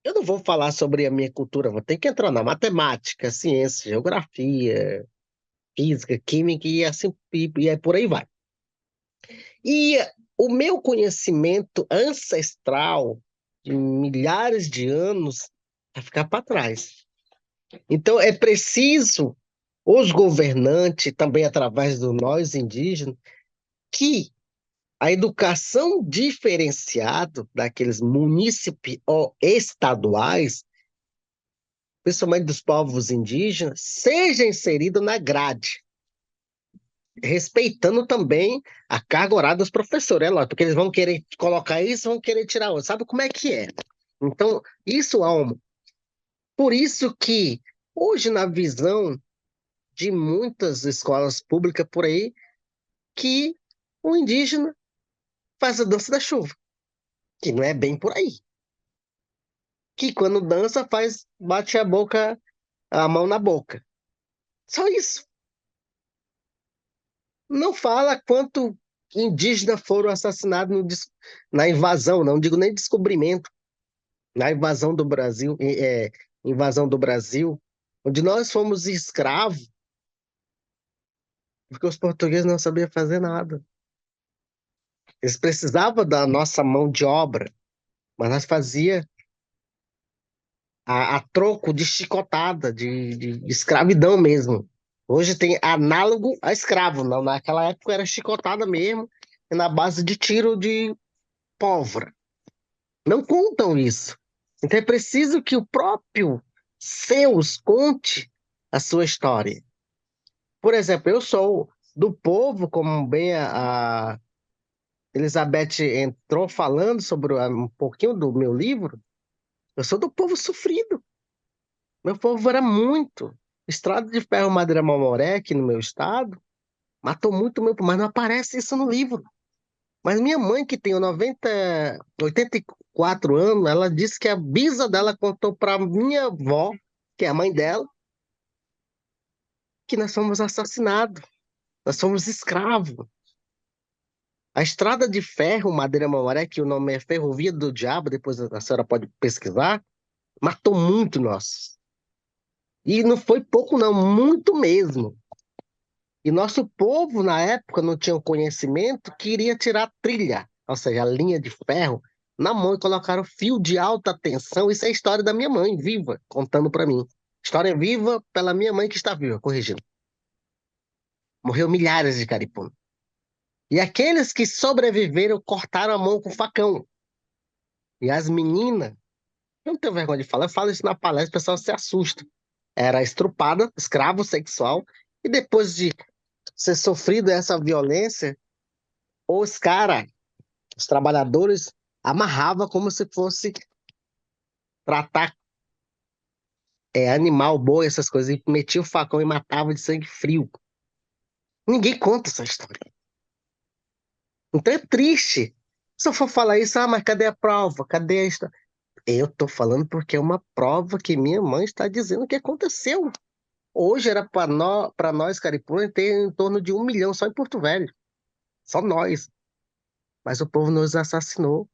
eu não vou falar sobre a minha cultura, vou ter que entrar na matemática, ciência, geografia, física, química e assim e aí por aí vai. E o meu conhecimento ancestral de milhares de anos vai ficar para trás. Então é preciso os governantes, também através do nós indígenas, que a educação diferenciada daqueles munícipes ou estaduais, principalmente dos povos indígenas, seja inserida na grade, respeitando também a carga horária dos professores, é lógico, porque eles vão querer colocar isso, vão querer tirar outro. Sabe como é que é? Então, isso é uma. Por isso que, hoje, na visão de muitas escolas públicas por aí, que o indígena faz a dança da chuva, que não é bem por aí. Que quando dança, bate a mão na boca. Só isso. Não fala quanto indígenas foram assassinados na invasão, não digo nem descobrimento, na invasão do Brasil, onde nós fomos escravos, porque os portugueses não sabiam fazer nada. Eles precisavam da nossa mão de obra, mas nós fazia a troco de chicotada, de escravidão mesmo. Hoje tem análogo a escravo, não, naquela época era chicotada mesmo, na base de tiro de pólvora. Não contam isso. Então é preciso que o próprio Zeus conte a sua história. Por exemplo, eu sou do povo, como bem a Elizabeth entrou falando sobre um pouquinho do meu livro, eu sou do povo sofrido. Meu povo era muito. Estrada de Ferro Madeira Mamoré, aqui no meu estado, matou muito meu povo, mas não aparece isso no livro. Mas minha mãe, que tem 84 anos, ela disse que a bisa dela contou para minha avó, que é a mãe dela, que nós fomos assassinados, nós fomos escravos. A estrada de ferro Madeira Mamoré, que o nome é Ferrovia do Diabo, depois a senhora pode pesquisar, matou muito nós. E não foi pouco não, muito mesmo. E nosso povo, na época, não tinha o conhecimento, queria tirar a trilha, ou seja, a linha de ferro, na mão e colocaram fio de alta tensão. Isso é a história da minha mãe, viva, contando para mim. História viva pela minha mãe que está viva, corrigindo. Morreu milhares de caripuna. E aqueles que sobreviveram cortaram a mão com facão. E as meninas, eu não tenho vergonha de falar, eu falo isso na palestra, o pessoal se assusta. Era estrupada, escravo sexual, e depois de ser sofrido essa violência, os caras, os trabalhadores, amarrava como se fosse tratar animal, boi, essas coisas, e metia o facão e matava de sangue frio. Ninguém conta essa história. Então é triste. Se eu for falar isso, mas cadê a prova? Cadê a história? Eu tô falando porque é uma prova que minha mãe está dizendo que aconteceu. Hoje era para nós, caripunas, ter em torno de 1 milhão só em Porto Velho. Só nós. mas o povo nos assassinou.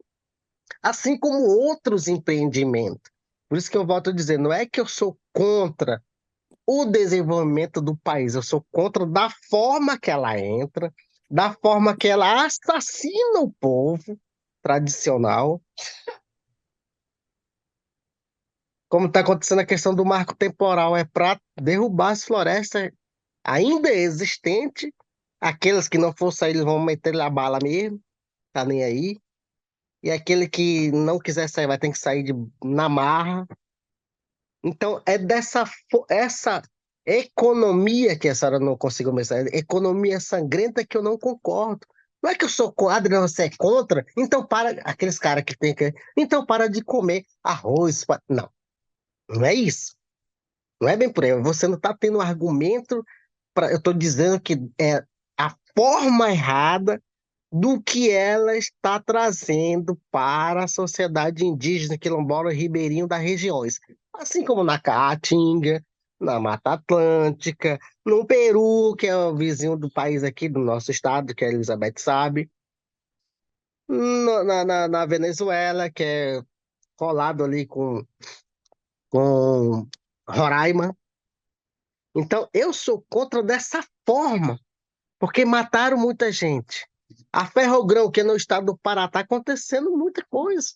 Assim como outros empreendimentos. Por isso que eu volto a dizer, não é que eu sou contra o desenvolvimento do país, eu sou contra da forma que ela entra, da forma que ela assassina o povo tradicional, como está acontecendo a questão do marco temporal, é para derrubar as florestas ainda existentes, aqueles que não for sair, eles vão meter a bala mesmo, tá nem aí, e aquele que não quiser sair vai ter que sair na marra. Então, é essa economia que a senhora não conseguiu mencionar, economia sangrenta que eu não concordo. Não é que eu sou contra, Adriano, você é contra? Então para, aqueles caras que tem que... Então para de comer arroz. Não, não é isso. Não é bem por aí. Você não está tendo argumento para... Eu estou dizendo que é a forma errada do que ela está trazendo para a sociedade indígena quilombola e ribeirinho das regiões. Assim como na Caatinga, na Mata Atlântica, no Peru, que é o vizinho do país aqui, do nosso estado, que a Elizabeth sabe, na Venezuela, que é colado ali com Roraima. Então, eu sou contra dessa forma, porque mataram muita gente. A Ferrogrão, que é no estado do Pará, está acontecendo muita coisa.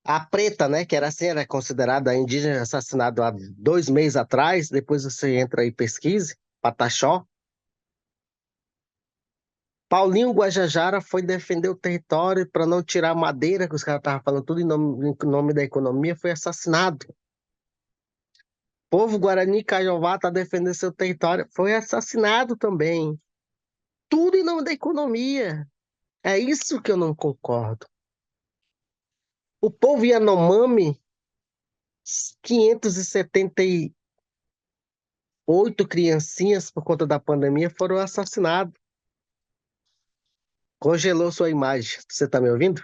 A Preta, né, que era assim, era considerada indígena assassinada há 2 meses atrás, depois você entra e pesquise, Pataxó. Paulinho Guajajara foi defender o território para não tirar madeira, que os caras estavam falando tudo em nome da economia, foi assassinado. O povo Guarani Caiová está defendendo seu território, foi assassinado também. Tudo em nome da economia. É isso que eu não concordo. O povo Yanomami, 578 criancinhas, por conta da pandemia, foram assassinadas. Congelou sua imagem. Você está me ouvindo?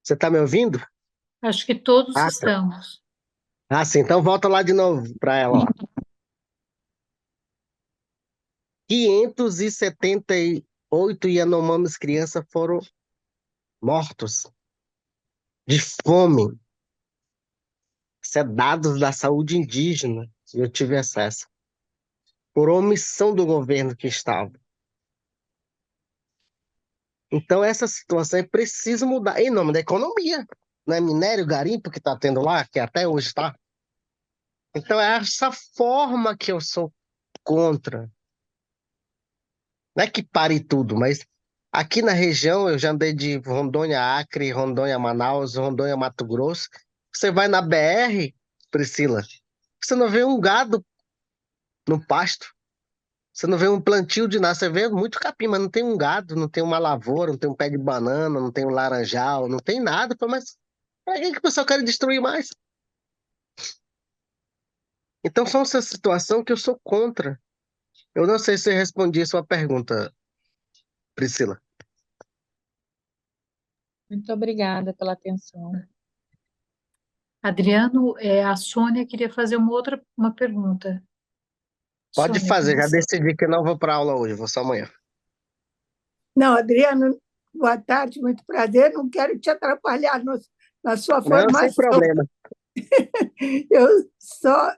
Você está me ouvindo? Acho que todos Ah, tá. estamos. Ah, sim. Então volta lá de novo para ela, ó. 578 Yanomamis crianças foram mortos de fome. Isso é dados da saúde indígena. Eu tive acesso. Por omissão do governo que estava. Então, essa situação é preciso mudar em nome da economia. Não é minério, garimpo que está tendo lá, que até hoje está. Então, é essa forma que eu sou contra. Não é que pare tudo, mas aqui na região eu já andei de Rondônia a Acre, Rondônia a Manaus, Rondônia a Mato Grosso. Você vai na BR, Priscila, você não vê um gado no pasto. Você não vê um plantio de nada, você vê muito capim, mas não tem um gado, não tem uma lavoura, não tem um pé de banana, não tem um laranjal, não tem nada. Pô, mas para que o pessoal quer destruir mais? Então são essa situação que eu sou contra. Eu não sei se eu respondi a sua pergunta, Priscila. Muito obrigada pela atenção. Adriano, a Sônia queria fazer uma pergunta. Pode Sônia, com fazer, já você. decidi que não vou para aula hoje, vou só amanhã. Não, Adriano, boa tarde, muito prazer. Não quero te atrapalhar na sua Não, sem formação. problema. Eu só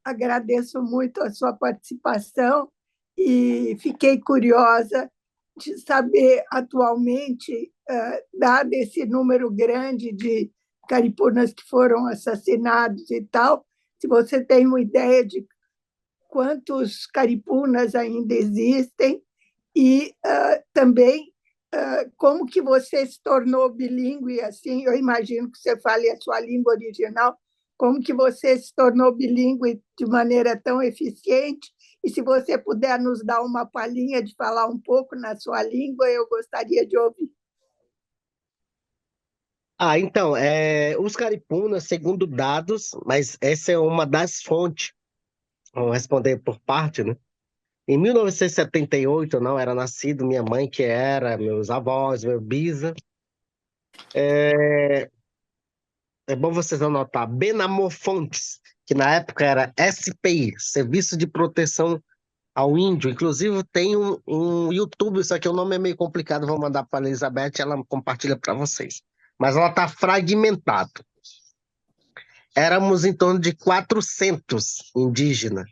agradeço muito a sua participação e fiquei curiosa de saber atualmente, dado esse número grande de caripunas que foram assassinados e tal, se você tem uma ideia de quantos caripunas ainda existem e também como que você se tornou bilíngue, assim, eu imagino que você fale a sua língua original, como que você se tornou bilíngue de maneira tão eficiente, e se você puder nos dar uma palhinha de falar um pouco na sua língua, eu gostaria de ouvir. Então, os caripunas, segundo dados, mas essa é uma das fontes, vamos responder por parte, né? Em 1978, eu não era nascido, minha mãe que era, meus avós, meu bisa. É bom vocês anotar, Benamor Fontes, que na época era SPI, Serviço de Proteção ao Índio. Inclusive tem um YouTube, isso aqui o nome é meio complicado, vou mandar para a Elizabeth, ela compartilha para vocês. Mas ela está fragmentada. Éramos em torno de 400 indígenas.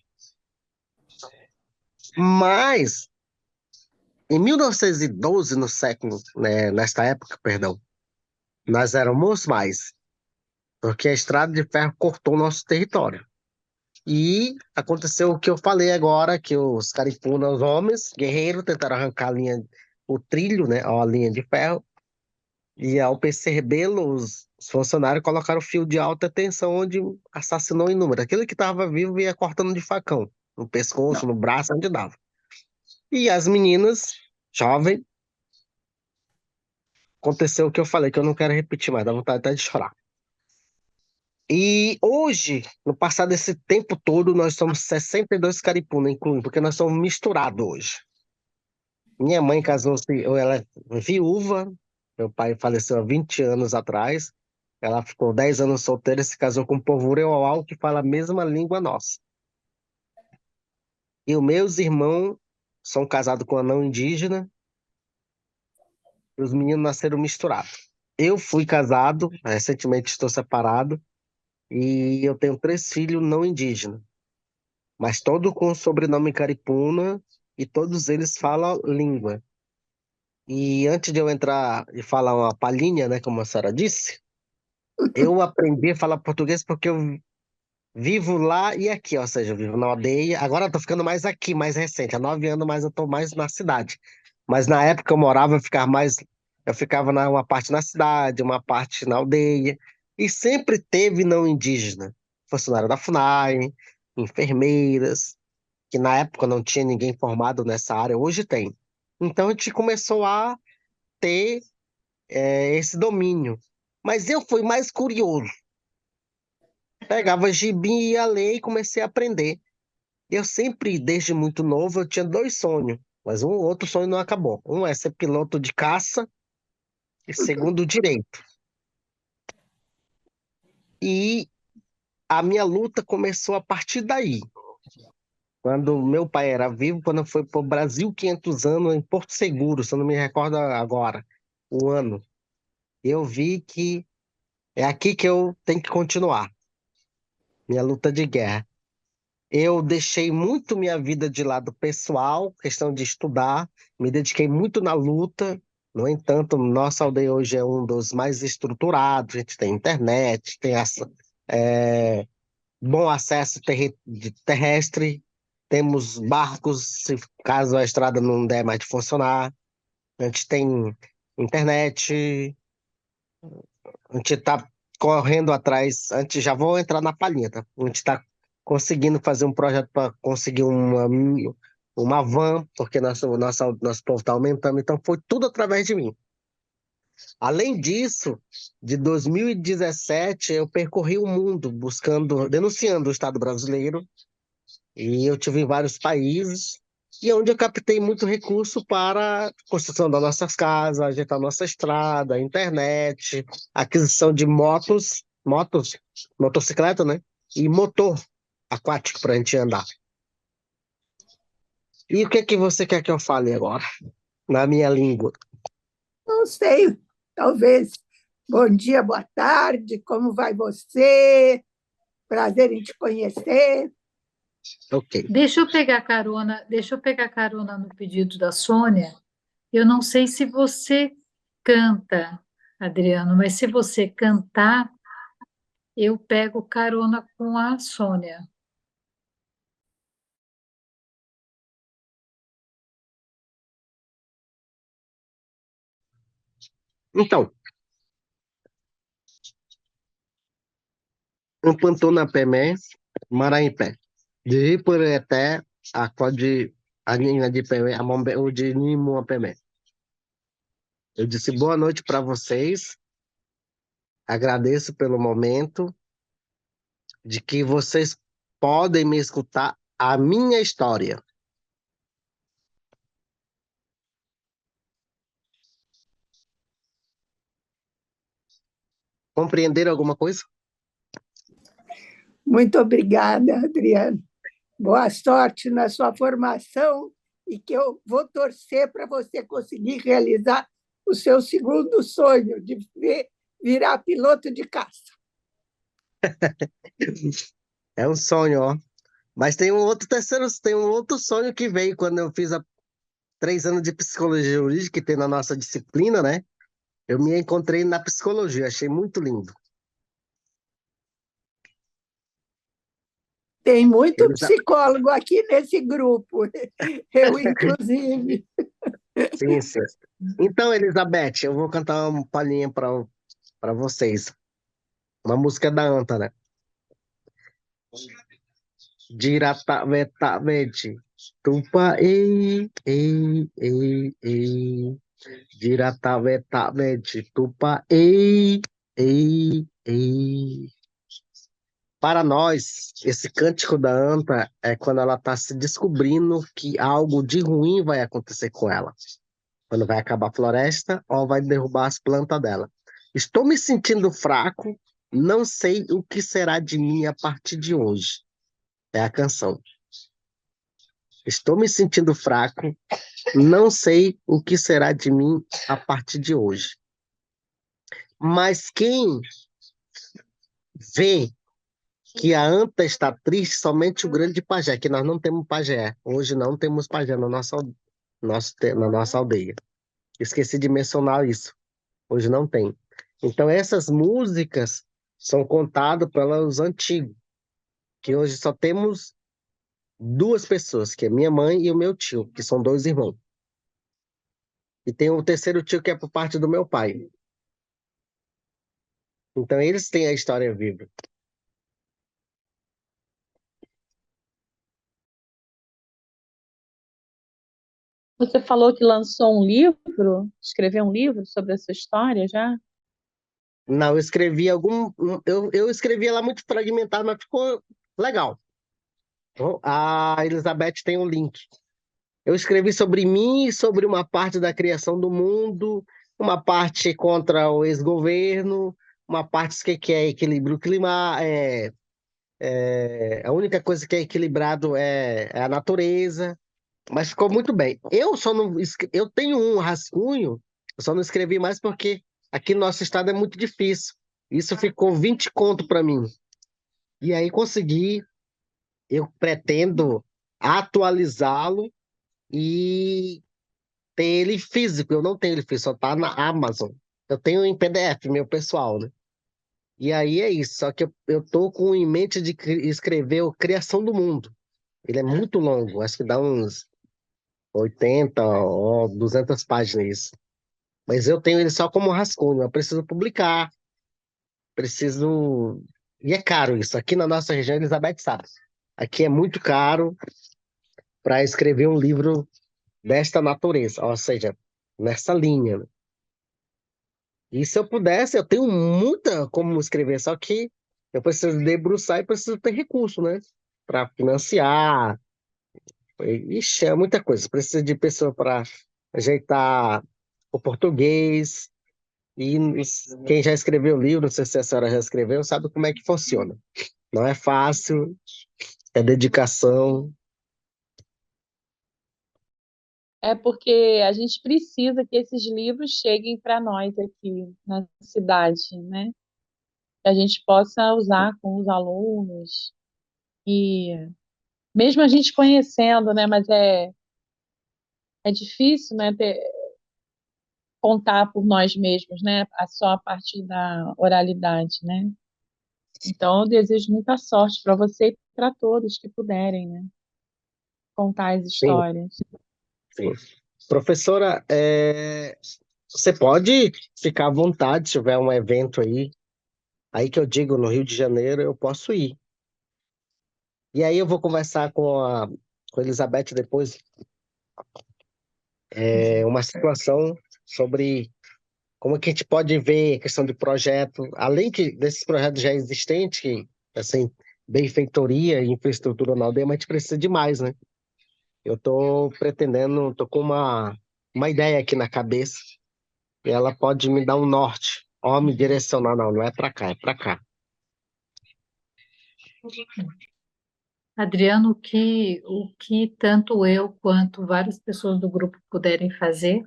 Mas, em 1912, no século, né, nesta época, perdão, nós éramos mais, porque a estrada de ferro cortou o nosso território. E aconteceu o que eu falei agora, que os caripunas, os homens, guerreiros, tentaram arrancar a linha, o trilho, né, a linha de ferro, e ao percebê-lo, os funcionários colocaram fio de alta tensão, onde assassinou inúmeros. Aquele que estava vivo ia cortando de facão, no pescoço, no braço, onde dava. E as meninas, jovens, aconteceu o que eu falei, que eu não quero repetir mais, dá vontade até de chorar. E hoje, no passar desse tempo todo, nós somos 62 caripunas, incluindo, porque nós somos misturados hoje. Minha mãe casou-se, ela é viúva, meu pai faleceu há 20 anos atrás, ela ficou 10 anos solteira e se casou com um povo Ureuau que fala a mesma língua nossa. E os meus irmãos são casados com um anão indígena, e os meninos nasceram misturados. Eu fui casado, recentemente estou separado, e eu tenho 3 filhos não indígenas, mas todos com o sobrenome Caripuna, e todos eles falam língua. E antes de eu entrar e falar uma palhinha, né, como a senhora disse, eu aprendi a falar português porque eu vivo lá e aqui, ou seja, eu vivo na aldeia. Agora eu tô ficando mais aqui, mais recente. Há 9 anos, mas eu tô mais na cidade. Mas na época eu morava, eu ficava uma parte na cidade, uma parte na aldeia. E sempre teve não indígena. Funcionário da FUNAI, enfermeiras, que na época não tinha ninguém formado nessa área, hoje tem. Então a gente começou a ter esse domínio. Mas eu fui mais curioso. Pegava gibi, ia ler e comecei a aprender. Eu sempre, desde muito novo, eu tinha 2 sonhos, mas um outro sonho não acabou. Um é ser piloto de caça e segundo, direito. E a minha luta começou a partir daí. Quando meu pai era vivo, quando eu fui para o Brasil 500 anos, em Porto Seguro, se eu não me recordo agora, o ano, eu vi que é aqui que eu tenho que continuar, minha luta de guerra. Eu deixei muito minha vida de lado pessoal, questão de estudar, me dediquei muito na luta. No entanto, nossa aldeia hoje é um dos mais estruturados, a gente tem internet, tem bom acesso terrestre, temos barcos, se caso a estrada não der mais de funcionar, a gente tem internet, a gente está correndo atrás, já vou entrar na palhinha, tá? A gente está conseguindo fazer um projeto para conseguir uma van, porque nosso povo está aumentando, então foi tudo através de mim. Além disso, de 2017, eu percorri o mundo denunciando o Estado brasileiro, e eu tive em vários países, e onde eu captei muito recurso para a construção das nossas casas, ajeitar nossa estrada, internet, aquisição de motocicleta, né? E motor aquático para a gente andar. E o que é que você quer que eu fale agora, na minha língua? Não sei, talvez. Bom dia, boa tarde, como vai você? Prazer em te conhecer. Ok. Deixa eu pegar carona no pedido da Sônia. Eu não sei se você canta, Adriano, mas se você cantar, eu pego carona com a Sônia. Então, Ampantona Pemé, Maraimpé. De Ipureté, a Nina de Pemé, o de Nimua Pemé. Eu disse boa noite para vocês, agradeço pelo momento, de que vocês podem me escutar a minha história. Compreenderam alguma coisa? Muito obrigada, Adriana. Boa sorte na sua formação e que eu vou torcer para você conseguir realizar o seu segundo sonho de virar piloto de caça. É um sonho, ó. Mas tem um outro sonho que veio quando eu fiz 3 anos de psicologia jurídica, que tem na nossa disciplina, né? Eu me encontrei na psicologia, achei muito lindo. Tem muito Eles, psicólogo aqui nesse grupo, eu, inclusive. sim, sim. Então, Elizabeth, eu vou cantar uma palhinha para vocês. Uma música da Anta, né? Diretamente. Tupa, ei. Diretamente. Tupa, ei. Para nós, esse cântico da Anta é quando ela está se descobrindo que algo de ruim vai acontecer com ela. Quando vai acabar a floresta ou vai derrubar as plantas dela. Estou me sentindo fraco, não sei o que será de mim a partir de hoje. É a canção. Estou me sentindo fraco, não sei o que será de mim a partir de hoje. Mas quem vê que a anta está triste, somente o grande pajé, que nós não temos pajé. Hoje não temos pajé na nossa aldeia. Esqueci de mencionar isso. Hoje não tem. Então essas músicas são contadas pelos antigos, que hoje só temos duas pessoas, que é minha mãe e o meu tio, que são dois irmãos. E tem o terceiro tio que é por parte do meu pai. Então eles têm a história viva. Você falou que lançou um livro, escreveu um livro sobre essa história já? Não, eu escrevi eu escrevi ela muito fragmentada, mas ficou legal. Bom, a Elizabeth tem um link. Eu escrevi sobre mim e sobre uma parte da criação do mundo, uma parte contra o ex-governo, uma parte que é equilíbrio climático. A única coisa que é equilibrado é a natureza, mas ficou muito bem. Eu só não, eu tenho um rascunho, eu só não escrevi mais porque aqui no nosso estado é muito difícil. Isso ficou 20 conto para mim. E aí consegui, eu pretendo atualizá-lo e ter ele físico. Eu não tenho ele físico, só tá na Amazon. Eu tenho em PDF, meu pessoal, né? E aí é isso, só que eu tô com em mente de escrever o Criação do Mundo. Ele é muito longo, acho que dá uns 80 ou 200 páginas isso. Mas eu tenho ele só como rascunho, eu preciso publicar, preciso... E é caro isso, aqui na nossa região, Elizabeth sabe. Aqui é muito caro para escrever um livro desta natureza, ou seja, nessa linha, né? E se eu pudesse, eu tenho muita como escrever, só que eu preciso debruçar e preciso ter recurso, né? Para financiar. Ixi, é muita coisa. Precisa de pessoa para ajeitar o português. E quem já escreveu o livro, não sei se a senhora já escreveu, sabe como é que funciona. Não é fácil, é dedicação. É porque a gente precisa que esses livros cheguem para nós aqui na cidade, né? Que a gente possa usar com os alunos e mesmo a gente conhecendo, né? Mas é difícil, né? Contar por nós mesmos, né? Só a partir da oralidade, né? Então, eu desejo muita sorte para você e para todos que puderem, né? Contar as Sim, histórias. sim. Professora, você pode ficar à vontade se tiver um evento aí que eu digo no Rio de Janeiro, eu posso ir. E aí eu vou conversar com a Elizabeth depois, uma situação sobre como é que a gente pode ver a questão de projeto, além desses projetos já existentes, que, assim, benfeitoria e infraestrutura na aldeia, mas a gente precisa de mais, né? Eu tô com uma ideia aqui na cabeça, e ela pode me dar um norte, ó, me direcionar, não é para cá, é para cá. Adriano, o que tanto eu quanto várias pessoas do grupo puderem fazer,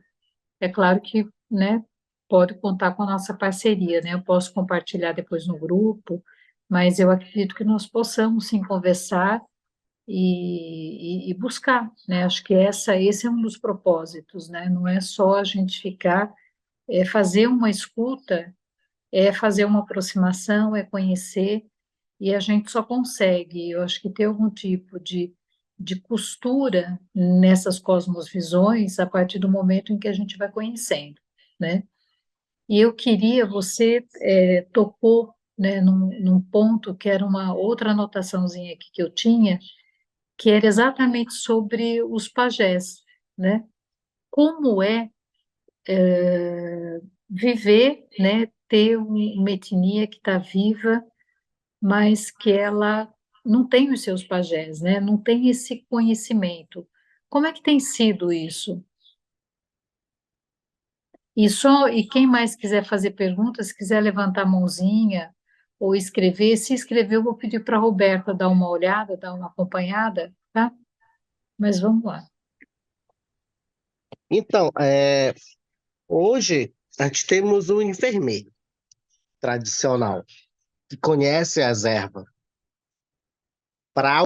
é claro que, né, pode contar com a nossa parceria, né? Eu posso compartilhar depois no grupo, mas eu acredito que nós possamos sim conversar e buscar, né? Acho que esse é um dos propósitos, né? Não é só a gente ficar, fazer uma escuta, é fazer uma aproximação, é conhecer, e a gente só consegue, eu acho que ter algum tipo de costura nessas cosmosvisões a partir do momento em que a gente vai conhecendo, né? E eu queria, você tocou, né, num ponto que era uma outra anotaçãozinha aqui que eu tinha, que era exatamente sobre os pajés, né? Como é viver, né, ter uma etnia que está viva, mas que ela não tem os seus pajés, né? Não tem esse conhecimento. Como é que tem sido isso? E quem mais quiser fazer perguntas, se quiser levantar a mãozinha ou escrever, se escrever, eu vou pedir para a Roberta dar uma olhada, dar uma acompanhada, tá? Mas vamos lá. Então, hoje a gente temos um enfermeiro tradicional que conhece as ervas para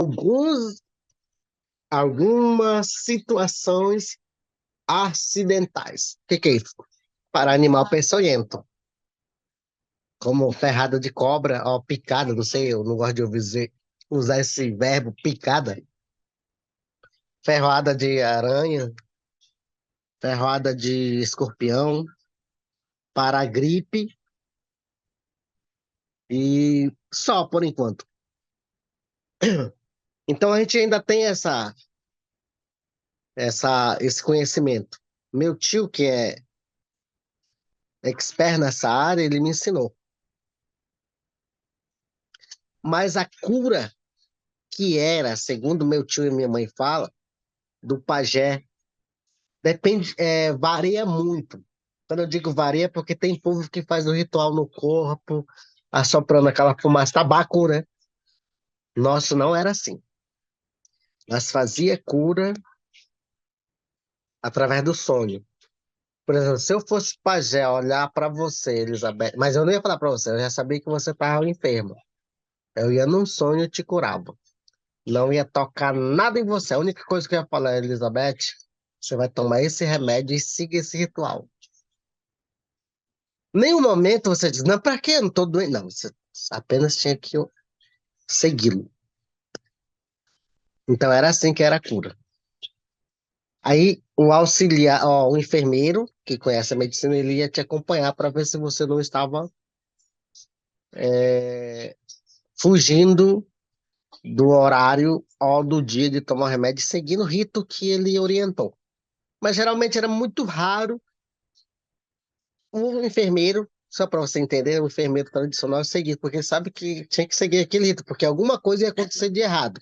algumas situações acidentais. O que é isso? Para animal peçonhento, como ferrada de cobra, ó, picada, não sei, eu não gosto de usar esse verbo picada, ferroada de aranha, ferroada de escorpião, para a gripe e só por enquanto. Então a gente ainda tem esse conhecimento. Meu tio, que é expert nessa área, ele me ensinou. Mas a cura que era, segundo meu tio e minha mãe fala, do pajé, depende, varia muito. Quando eu digo varia, é porque tem povo que faz o ritual no corpo, assoprando aquela fumaça, tabaco, né? Nosso não era assim. Nós fazia cura através do sonho. Por exemplo, se eu fosse pajé olhar para você, Elizabeth, mas eu não ia falar para você, eu já sabia que você estava enferma. Eu ia num sonho e te curava. Não ia tocar nada em você. A única coisa que eu ia falar, Elizabeth, você vai tomar esse remédio e siga esse ritual. Nenhum momento você diz, não, para quê? Eu não tô doente. Não, você apenas tinha que segui-lo. Então era assim que era a cura. Aí o auxiliar, ó, o enfermeiro, que conhece a medicina, ele ia te acompanhar para ver se você não estava fugindo do horário ou do dia de tomar o remédio, seguindo o rito que ele orientou. Mas geralmente era muito raro o enfermeiro, só para você entender, o enfermeiro tradicional seguir, porque sabe que tinha que seguir aquele rito, porque alguma coisa ia acontecer de errado.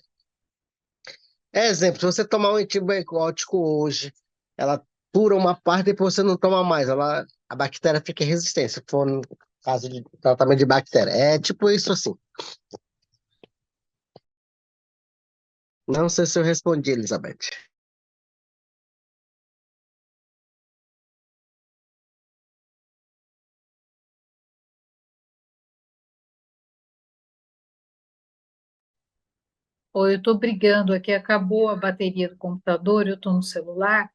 Exemplo, se você tomar um antibiótico hoje, ela cura uma parte e depois você não toma mais, a bactéria fica em resistência, se for no caso de tratamento de bactéria. É tipo isso assim. Não sei se eu respondi, Elizabeth. Ou eu estou brigando aqui, acabou a bateria do computador, eu estou no celular,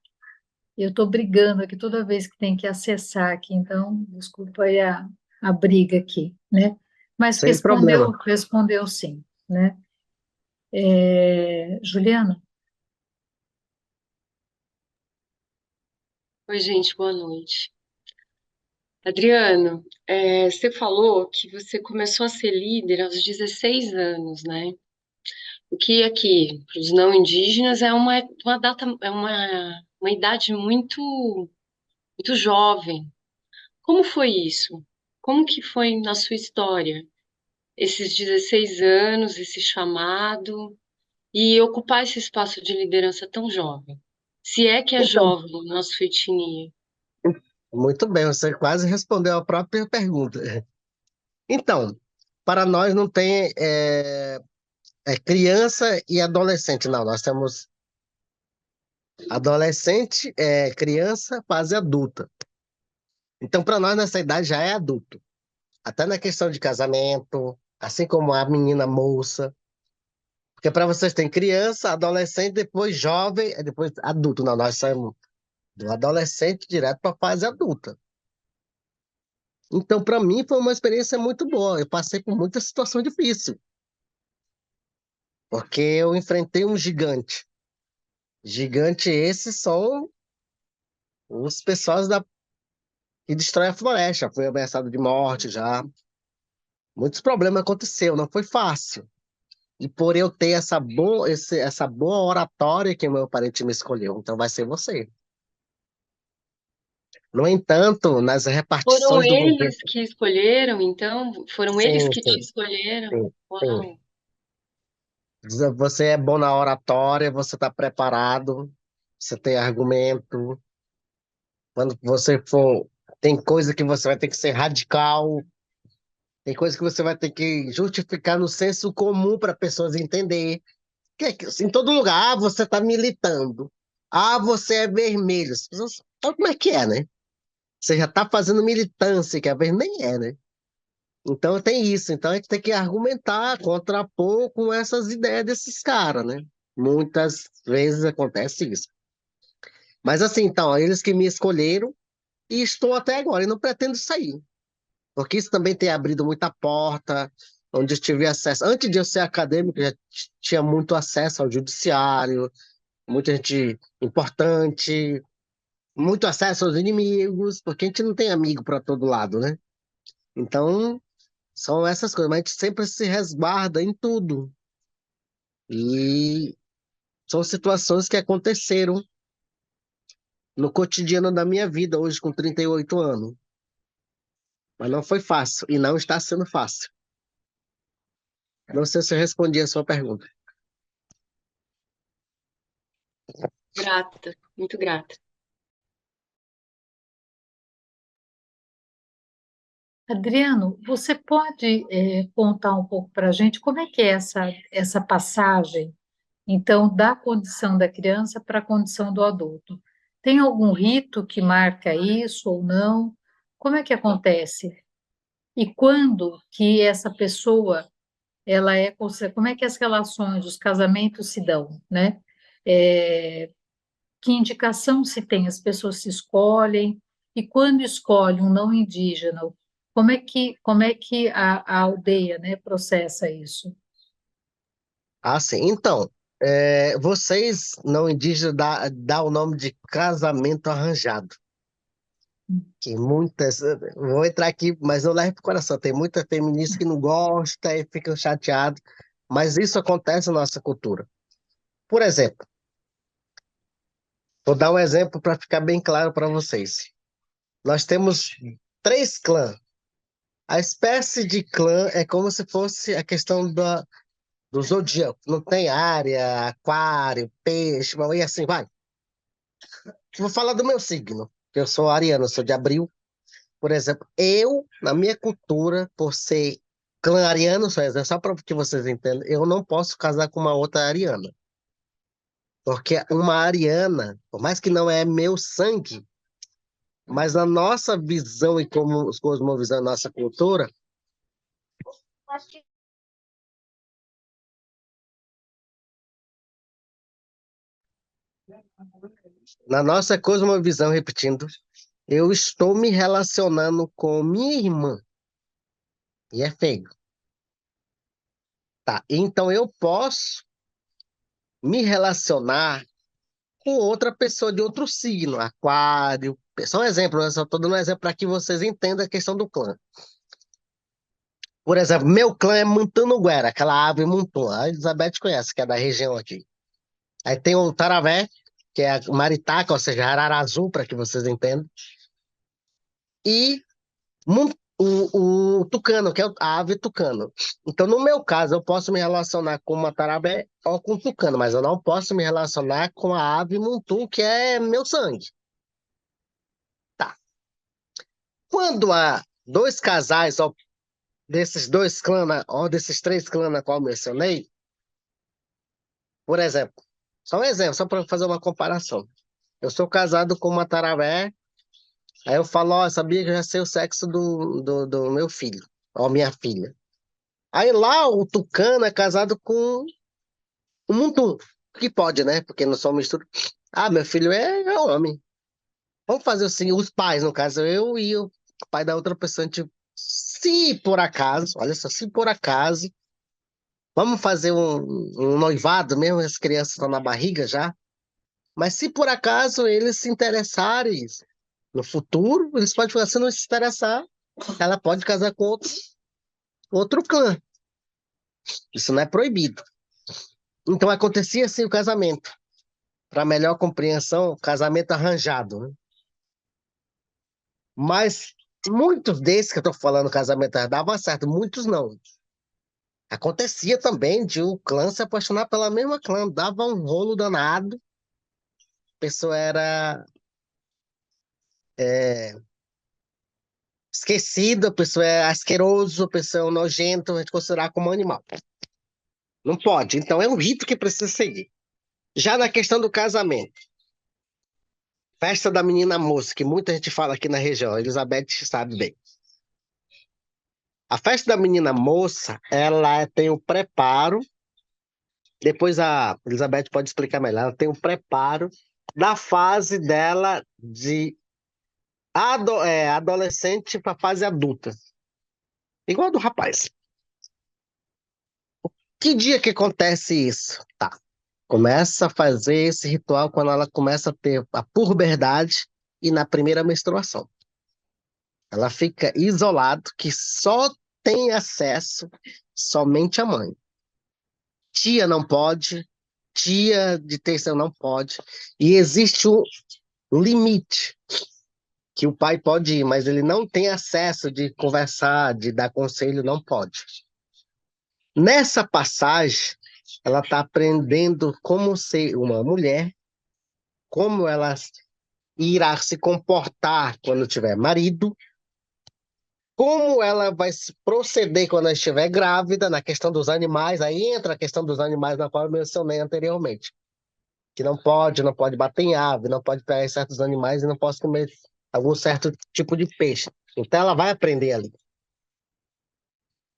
eu estou brigando aqui toda vez que tem que acessar aqui, então, desculpa aí a briga aqui, né? Mas Sem problema. respondeu sim, né? Juliana, Oi, gente, boa noite. Adriano, você falou que você começou a ser líder aos 16 anos, né? O que aqui, para os não indígenas, é uma data, uma idade muito jovem. Como foi isso? Como que foi na sua história? Esses 16 anos, esse chamado, e ocupar esse espaço de liderança tão jovem? Se é que é Então, jovem na sua etnia. muito bem, você quase respondeu a própria pergunta. Então, para nós não tem é criança e adolescente. Não, nós temos adolescente, criança, fase adulta. Então, para nós, nessa idade já é adulto. Até na questão de casamento, assim como a menina moça. Porque para vocês tem criança, adolescente, depois jovem, depois adulto. Não, nós saímos do adolescente direto para a fase adulta. Então, para mim, foi uma experiência muito boa. Eu passei por muita situação difícil, porque eu enfrentei um gigante. Gigante esses são os pessoas que destroem a floresta. Fui ameaçado de morte já. Muitos problemas aconteceram, não foi fácil. E por eu ter essa boa oratória que meu parente me escolheu, então vai ser você. No entanto, nas Foram repartições do governo. eles que escolheram, então? Foram eles Sim, que te sim, escolheram? sim, sim. Uau! Você é bom na oratória, você está preparado, você tem argumento. Quando você for. Tem coisa que você vai ter que ser radical, tem coisa que você vai ter que justificar no senso comum para pessoas entenderem. Em todo lugar, você está militando. Você é vermelho. As pessoas, olha como é que é, né? Você já está fazendo militância, que a vez nem é, né? Então tem isso. Então a gente tem que argumentar, contrapor com essas ideias desses caras, né? Muitas vezes acontece isso. Mas assim, então, eles que me escolheram e estou até agora e não pretendo sair. Porque isso também tem abrido muita porta, onde eu tive acesso. Antes de eu ser acadêmico, eu já tinha muito acesso ao judiciário, muita gente importante, muito acesso aos inimigos, porque a gente não tem amigo para todo lado, né? Então, são essas coisas, mas a gente sempre se resguarda em tudo. E são situações que aconteceram no cotidiano da minha vida, hoje com 38 anos. Mas não foi fácil, e não está sendo fácil. Não sei se eu respondi a sua pergunta. Grata, muito grata. Adriano, você pode contar um pouco para a gente como é que é essa passagem, então, da condição da criança para a condição do adulto? Tem algum rito que marca isso ou não? Como é que acontece? E quando que essa pessoa, como é que as relações, os casamentos se dão, né? É, que indicação se tem? As pessoas se escolhem, e quando escolhe um não indígena, como é que a aldeia, né, processa isso? Sim. Então, vocês não indígenas dá o nome de casamento arranjado. Que muitas. Vou entrar aqui, mas não leve pro coração. Tem muita feminista que não gosta e fica chateado. Mas isso acontece na nossa cultura. Por exemplo, vou dar um exemplo para ficar bem claro para vocês. Nós temos 3 clãs. A espécie de clã é como se fosse a questão do zodíaco. Não tem área, aquário, peixe, e assim vai. Vou falar do meu signo, que eu sou ariano, eu sou de abril. Por exemplo, na minha cultura, por ser clã ariano, só para que vocês entendam, eu não posso casar com uma outra ariana. Porque uma ariana, por mais que não é meu sangue, mas a nossa visão e como os cosmovisão da nossa cultura, na nossa cosmovisão, repetindo, eu estou me relacionando com minha irmã, e é feio. Tá, então eu posso me relacionar com outra pessoa de outro signo, aquário. Só um exemplo, eu só estou dando um exemplo para que vocês entendam a questão do clã. Por exemplo, meu clã é Muntunuguera, aquela ave Muntum. A Elizabeth conhece, que é da região aqui. Aí tem o Taravé, que é a Maritaca, ou seja, arara azul, para que vocês entendam. E o tucano, que é a ave tucano. Então, no meu caso, eu posso me relacionar com uma Tarabé ou com o tucano, mas eu não posso me relacionar com a ave Muntum, que é meu sangue. Tá. Quando há dois casais, ó, desses 2 clãs, ou desses 3 clãs na qual eu mencionei, Por exemplo, só um exemplo, só para fazer uma comparação. Eu sou casado com uma taravé, aí eu falo, ó, sabia que eu já sei o sexo do meu filho, ó, minha filha. Aí lá o tucano é casado com um muntum, que pode, né? Porque não são mistura. Ah, meu filho é homem. Vamos fazer assim, os pais, no caso, eu e o pai da outra pessoa, tipo, se por acaso, olha só, se por acaso, vamos fazer um noivado mesmo, as crianças estão na barriga já, mas se por acaso eles se interessarem no futuro, eles podem falar, se não se interessar, ela pode casar com outro clã. Isso não é proibido. Então acontecia assim o casamento. Para melhor compreensão, casamento arranjado, né? Mas muitos desses que eu estou falando, casamento arranjado, davam certo, muitos não. Acontecia também de o clã se apaixonar pela mesma clã, dava um rolo danado, a pessoa era esquecida, a pessoa é asqueroso, a pessoa é nojento, a gente considerar como animal. Não pode. Então é um rito que precisa seguir. Já na questão do casamento, festa da menina moça, que muita gente fala aqui na região, a Elizabeth sabe bem. A festa da menina moça, ela tem o preparo, depois a Elizabeth pode explicar melhor, ela tem o preparo da fase dela de adolescente para fase adulta. Igual a do rapaz. Que dia que acontece isso? Tá. Começa a fazer esse ritual quando ela começa a ter a puberdade e na primeira menstruação. Ela fica isolada, que só tem acesso somente a mãe. Tia não pode, tia de terceiro não pode. E existe um limite que o pai pode ir, mas ele não tem acesso de conversar, de dar conselho, não pode. Nessa passagem, ela está aprendendo como ser uma mulher, como ela irá se comportar quando tiver marido, como ela vai se proceder quando ela estiver grávida, na questão dos animais, aí entra a questão dos animais na qual eu mencionei anteriormente, que não pode bater em ave, não pode pegar em certos animais e não pode comer algum certo tipo de peixe. Então ela vai aprender ali.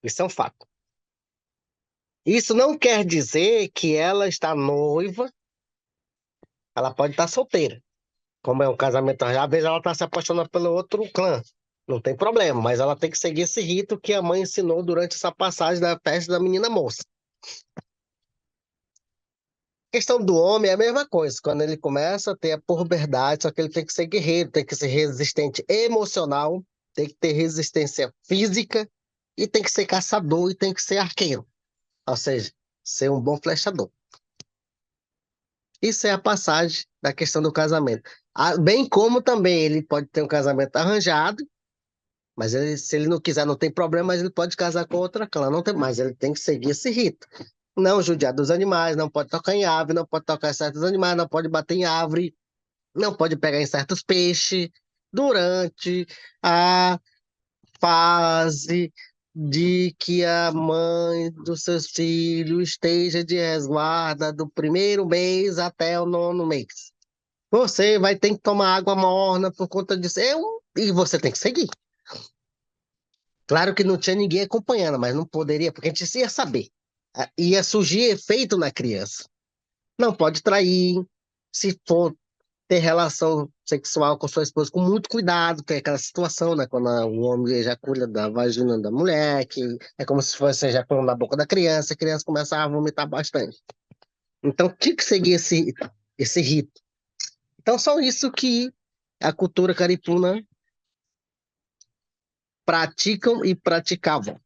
Isso é um fato. Isso não quer dizer que ela está noiva, ela pode estar solteira. Como é um casamento arranjado, às vezes ela está se apaixonando pelo outro clã. Não tem problema, mas ela tem que seguir esse rito que a mãe ensinou durante essa passagem da festa da menina moça. A questão do homem é a mesma coisa. Quando ele começa a ter a puberdade, só que ele tem que ser guerreiro, tem que ser resistente emocional, tem que ter resistência física e tem que ser caçador e tem que ser arqueiro. Ou seja, ser um bom flechador. Isso é a passagem da questão do casamento. Bem como também ele pode ter um casamento arranjado, mas se ele não quiser, não tem problema, mas ele pode casar com outra clã, não tem, mas ele tem que seguir esse rito. Não judiar dos animais, não pode tocar em ave, não pode tocar em certos animais, não pode bater em árvore, não pode pegar em certos peixes durante a fase de que a mãe dos seus filhos esteja de resguarda do primeiro mês até o nono mês. Você vai ter que tomar água morna por conta disso. E você tem que seguir. Claro que não tinha ninguém acompanhando, mas não poderia, porque a gente ia saber. Ia surgir efeito na criança. Não pode trair. Se for ter relação sexual com sua esposa, com muito cuidado, que é aquela situação, né? Quando o homem ejacula da vagina da mulher, que é como se fosse ejaculando na boca da criança, a criança começa a vomitar bastante. Então, tinha que seguir esse rito. Então, só isso que a cultura caripuna praticam e praticavam.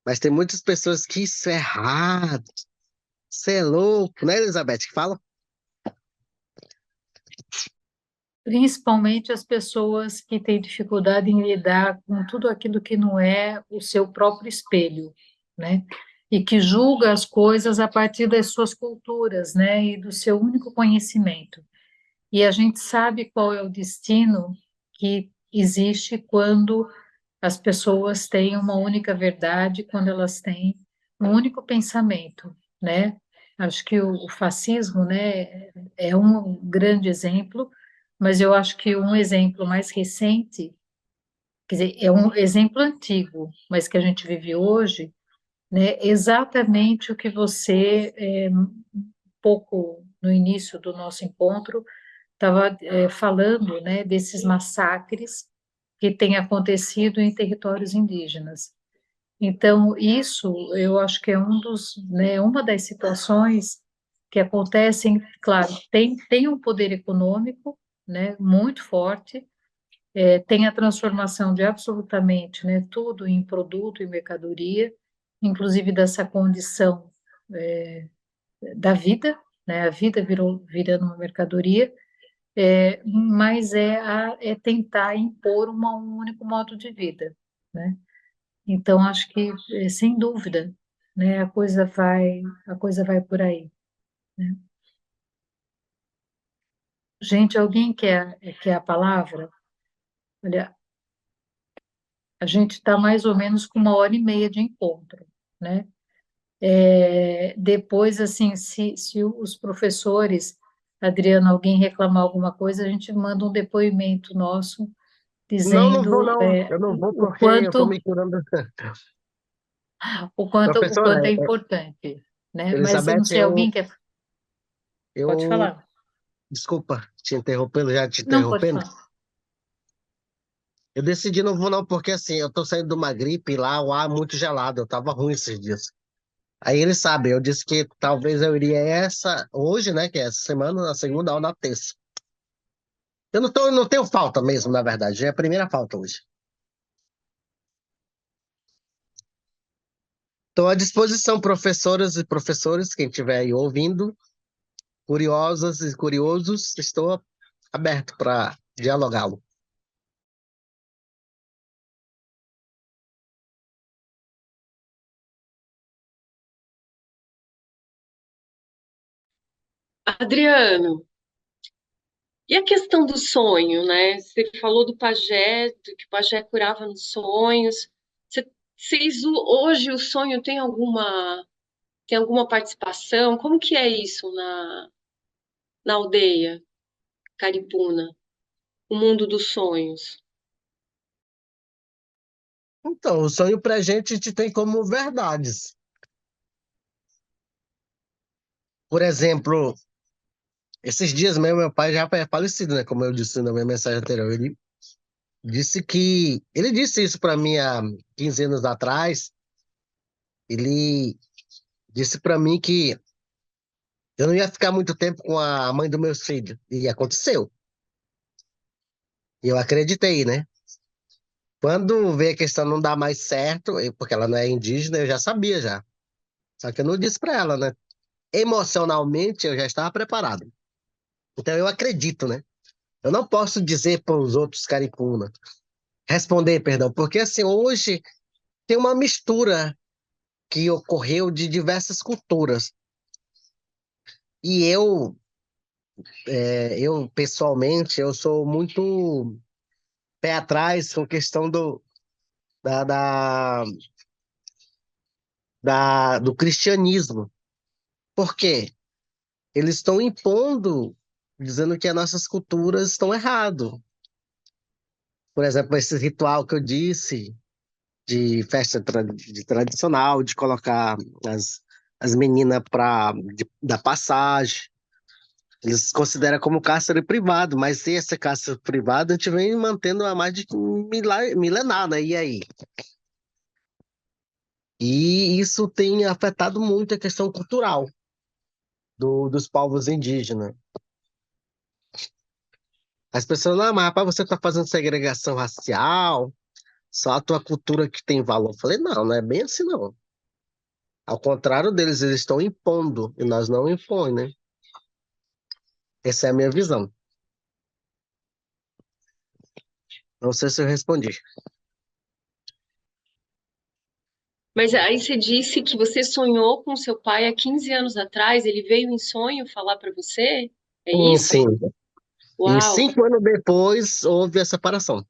Mas tem muitas pessoas que isso é errado. Isso é louco, né, Elizabeth? Que fala? Principalmente as pessoas que têm dificuldade em lidar com tudo aquilo que não é o seu próprio espelho, né? E que julga as coisas a partir das suas culturas, né? E do seu único conhecimento. E a gente sabe qual é o destino que existe quando as pessoas têm uma única verdade quando elas têm um único pensamento, né? Acho que o fascismo, né, é um grande exemplo, mas eu acho que um exemplo mais recente, quer dizer, é um exemplo antigo, mas que a gente vive hoje, né, exatamente o que você, um pouco no início do nosso encontro, estava falando, né, desses massacres que têm acontecido em territórios indígenas. Então, isso eu acho que é né, uma das situações que acontecem, claro, tem um poder econômico, né, muito forte, tem a transformação de absolutamente, né, tudo em produto e mercadoria, inclusive dessa condição da vida, né, a vida virando uma mercadoria, mas é tentar impor um único modo de vida, né? Então, acho que, sem dúvida, né, a coisa vai por aí, né? Gente, alguém quer a palavra? Olha, a gente está mais ou menos com 1 hora e meia de encontro, né? Depois, assim, se os professores, Adriana, alguém reclamar alguma coisa, a gente manda um depoimento nosso Não, não vou, dizendo não. Eu não vou o porque eu estou quanto me curando. o quanto o Professora, quanto é importante, né? Mas eu não Elizabeth, sei, alguém quer, pode eu, falar? desculpa te interrompendo, já te Não, pode interrompendo. falar. Eu decidi não vou não, porque assim, eu tô saindo de uma gripe lá, o ar é muito gelado, eu tava ruim esses dias. Aí eles sabem, eu disse que talvez eu iria hoje, né, que é essa semana, na segunda ou na terça. Eu não tenho falta mesmo, na verdade, é a primeira falta hoje. Estou à disposição, professoras e professores, quem estiver aí ouvindo, curiosas e curiosos, estou aberto para dialogá-lo. Adriano, e a questão do sonho, né? Você falou do pajé, do que o pajé curava nos sonhos. Você, hoje o sonho tem alguma participação? Como que é isso na aldeia caripuna, o mundo dos sonhos? Então, o sonho para a gente tem como verdades. Por exemplo, esses dias mesmo, meu pai já é falecido, né? Como eu disse na minha mensagem anterior. Ele disse isso para mim há 15 anos atrás. Ele disse para mim que eu não ia ficar muito tempo com a mãe dos meus filhos. E aconteceu. E eu acreditei, né? Quando veio a questão não dar mais certo, porque ela não é indígena, eu já sabia já. Só que eu não disse para ela, né? Emocionalmente eu já estava preparado. Então eu acredito, né? Eu não posso dizer para os outros caripuna, responder, perdão, porque assim, hoje tem uma mistura que ocorreu de diversas culturas. E eu pessoalmente, eu sou muito pé atrás com questão da, da, do cristianismo. Por quê? Eles estão impondo, dizendo que as nossas culturas estão errado. Por exemplo, esse ritual que eu disse de festa de tradicional, de colocar as meninas para dar passagem. Eles consideram como cárcere privado, mas se esse cárcere privado, a gente vem mantendo há mais de milenar, né? E aí? E isso tem afetado muito a questão cultural dos povos indígenas. As pessoas, não, mas rapaz, você está fazendo segregação racial, só a tua cultura que tem valor. Eu falei, não, não é bem assim, não. Ao contrário deles, eles estão impondo, e nós não impõe, né? Essa é a minha visão. Não sei se eu respondi. Mas aí você disse que você sonhou com seu pai há 15 anos atrás, ele veio em sonho falar para você? É Sim, isso? sim. E Uau! 5 anos depois houve a separação.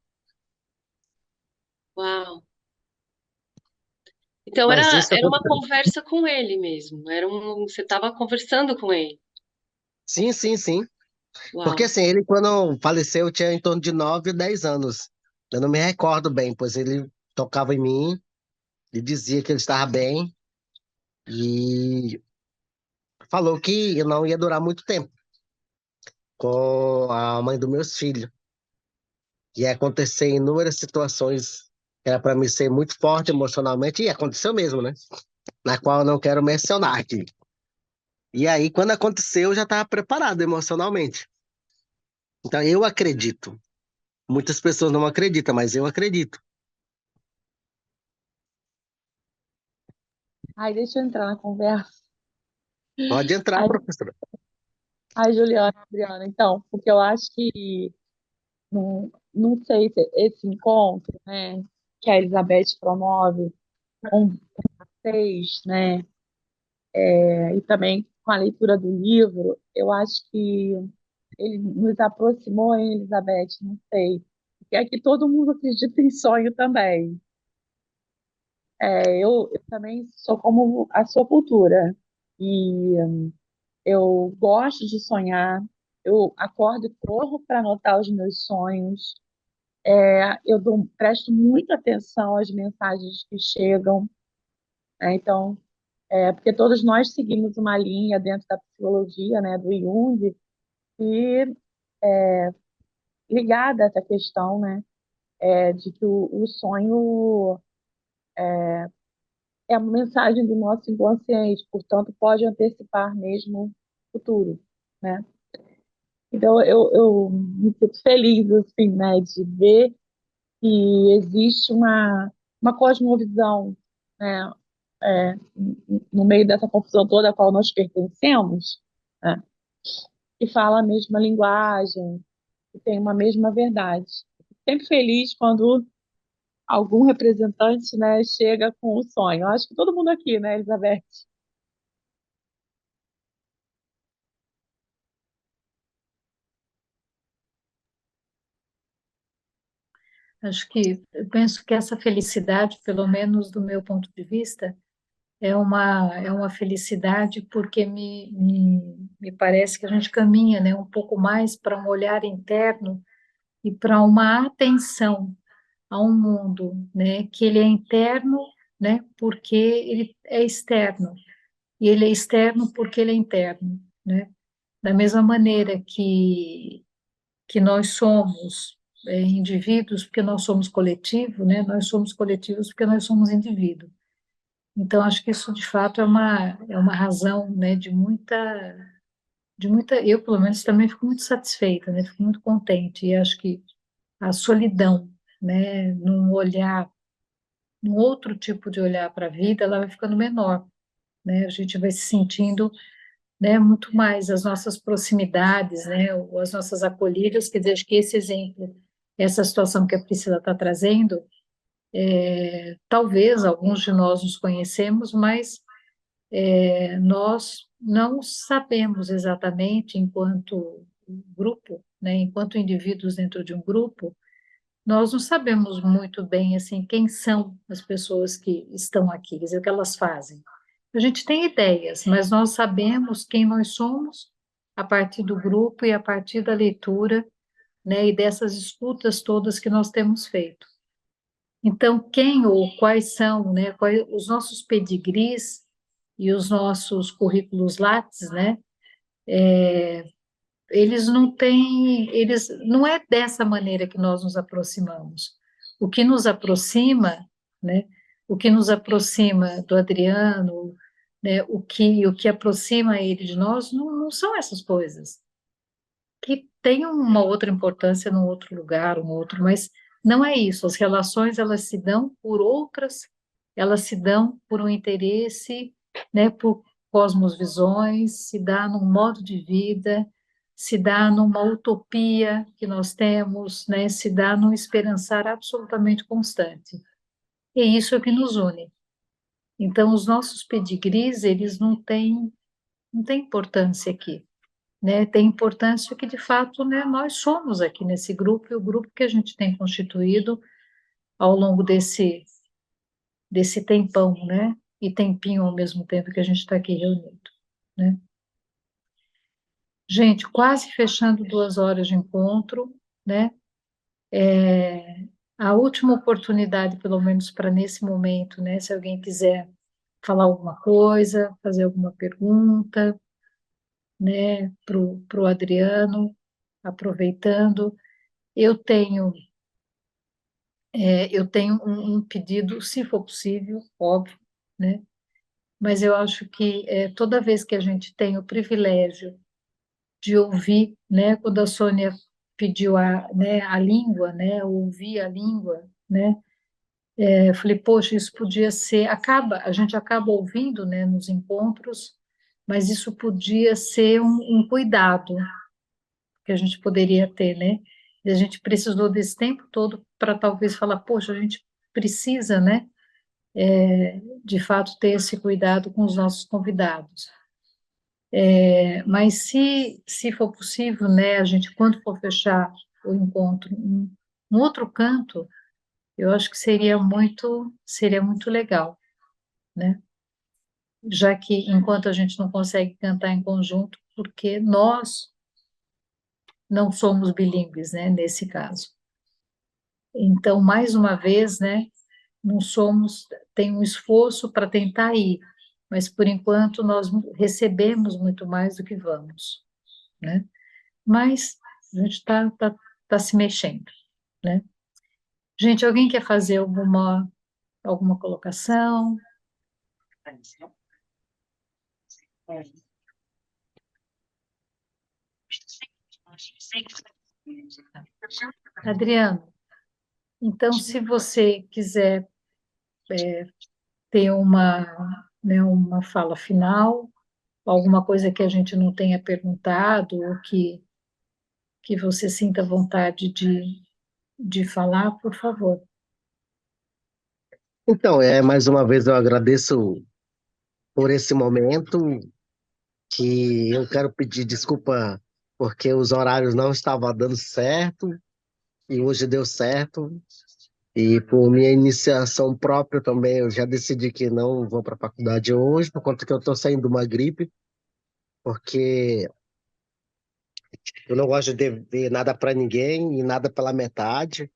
Uau. Então Mas isso era uma aconteceu. conversa com ele mesmo. Você estava conversando com ele. Sim, sim, sim. Porque Uau. assim, ele quando faleceu tinha em torno de 9 ou 10 anos. Eu não me recordo bem, pois ele tocava em mim e dizia que ele estava bem e falou que eu não ia durar muito tempo com a mãe dos meus filhos. Ia acontecer inúmeras situações que era para mim ser muito forte emocionalmente, e aconteceu mesmo, né? Na qual eu não quero mencionar aqui. E aí, quando aconteceu, eu já estava preparado emocionalmente. Então, eu acredito. Muitas pessoas não acreditam, mas eu acredito. Ai, deixa eu entrar na conversa. Pode entrar, Ai, professora. ai, Juliana, Adriana, então, porque eu acho que não sei se esse encontro, né, que a Elizabeth promove com vocês, né, e também com a leitura do livro, eu acho que ele nos aproximou, hein, Elizabeth? Não sei. Porque aqui todo mundo acredita em sonho também. Eu também sou como a sua cultura. E eu gosto de sonhar. Eu acordo e corro para anotar os meus sonhos. Presto muita atenção às mensagens que chegam, né? Então, porque todos nós seguimos uma linha dentro da psicologia, né, do Jung, e ligada a essa questão, né, de que o sonho é a mensagem do nosso inconsciente, portanto, pode antecipar mesmo o futuro, né? Então, eu me sinto feliz, assim, né, de ver que existe uma cosmovisão, né, no meio dessa confusão toda a qual nós pertencemos, né, que fala a mesma linguagem, que tem uma mesma verdade. Sempre feliz quando algum representante, né, chega com o sonho. Eu acho que todo mundo aqui, né, Elizabeth? Eu penso que essa felicidade, pelo menos do meu ponto de vista, é uma felicidade porque me parece que a gente caminha, né, um pouco mais para um olhar interno e para uma atenção a um mundo, né, que ele é interno, né, porque ele é externo, e ele é externo porque ele é interno, né? Da mesma maneira que nós somos indivíduos porque nós somos coletivo, né? Nós somos coletivos porque nós somos indivíduo. Então, acho que isso, de fato, é uma razão, né, de muita, eu, pelo menos, também fico muito satisfeita, né? Fico muito contente, e acho que a solidão, né, num olhar, num outro tipo de olhar para a vida, ela vai ficando menor, né? A gente vai se sentindo, né, muito mais as nossas proximidades, né, ou as nossas acolhidas. Quer dizer, acho que esse exemplo, essa situação que a Priscila está trazendo, talvez alguns de nós nos conhecemos, mas nós não sabemos exatamente, enquanto grupo, né, enquanto indivíduos dentro de um grupo, nós não sabemos muito bem assim quem são as pessoas que estão aqui, quer dizer, o que elas fazem. A gente tem ideias, mas nós sabemos quem nós somos a partir do grupo e a partir da leitura, né, e dessas escutas todas que nós temos feito. Então, quem ou quais são, né, quais, os nossos pedigrees e os nossos currículos Lattes, né, eles não é dessa maneira que nós nos aproximamos. O que nos aproxima, né, o que nos aproxima do Adriano, né, o que aproxima ele de nós não são essas coisas, que tem uma outra importância num outro lugar, um outro, mas não é isso. As relações, elas se dão por outras, elas se dão por um interesse, né, por cosmosvisões, se dá num modo de vida, se dá numa utopia que nós temos, né, se dá num esperançar absolutamente constante. E isso é o que nos une. Então, os nossos pedigrees, eles não têm importância aqui, né? Tem importância que, de fato, né, nós somos aqui nesse grupo, e o grupo que a gente tem constituído ao longo desse tempão, né? E tempinho ao mesmo tempo que a gente está aqui reunido, né? Gente, quase fechando 2 horas de encontro, né? A última oportunidade, pelo menos para nesse momento, né? Se alguém quiser falar alguma coisa, fazer alguma pergunta, né? Pro Adriano, aproveitando, eu tenho um pedido, se for possível, óbvio, né? Mas eu acho que toda vez que a gente tem o privilégio de ouvir, né? Quando a Sônia pediu a língua, né? Ouvir a língua, né? Eu falei, poxa, isso podia ser, a gente acaba ouvindo, né? Nos encontros, mas isso podia ser um cuidado que a gente poderia ter, né? E a gente precisou desse tempo todo para talvez falar, poxa, a gente precisa, né? De fato, ter esse cuidado com os nossos convidados. Mas se for possível, né, a gente, quando for fechar o encontro, um outro canto, eu acho que seria muito legal, né? Já que enquanto a gente não consegue cantar em conjunto, porque nós não somos bilíngues, né, nesse caso. Então, mais uma vez, né, não somos, tem um esforço para tentar ir, mas por enquanto nós recebemos muito mais do que vamos, né? Mas a gente tá se mexendo, né? Gente, alguém quer fazer alguma colocação? Adriano, então, se você quiser ter uma fala final, alguma coisa que a gente não tenha perguntado, ou que você sinta vontade de falar, por favor. Então, mais uma vez eu agradeço por esse momento, que eu quero pedir desculpa porque os horários não estavam dando certo e hoje deu certo. E por minha iniciação própria também, eu já decidi que não vou para a faculdade hoje, por conta que eu estou saindo de uma gripe, porque eu não gosto de dever nada para ninguém e nada pela metade,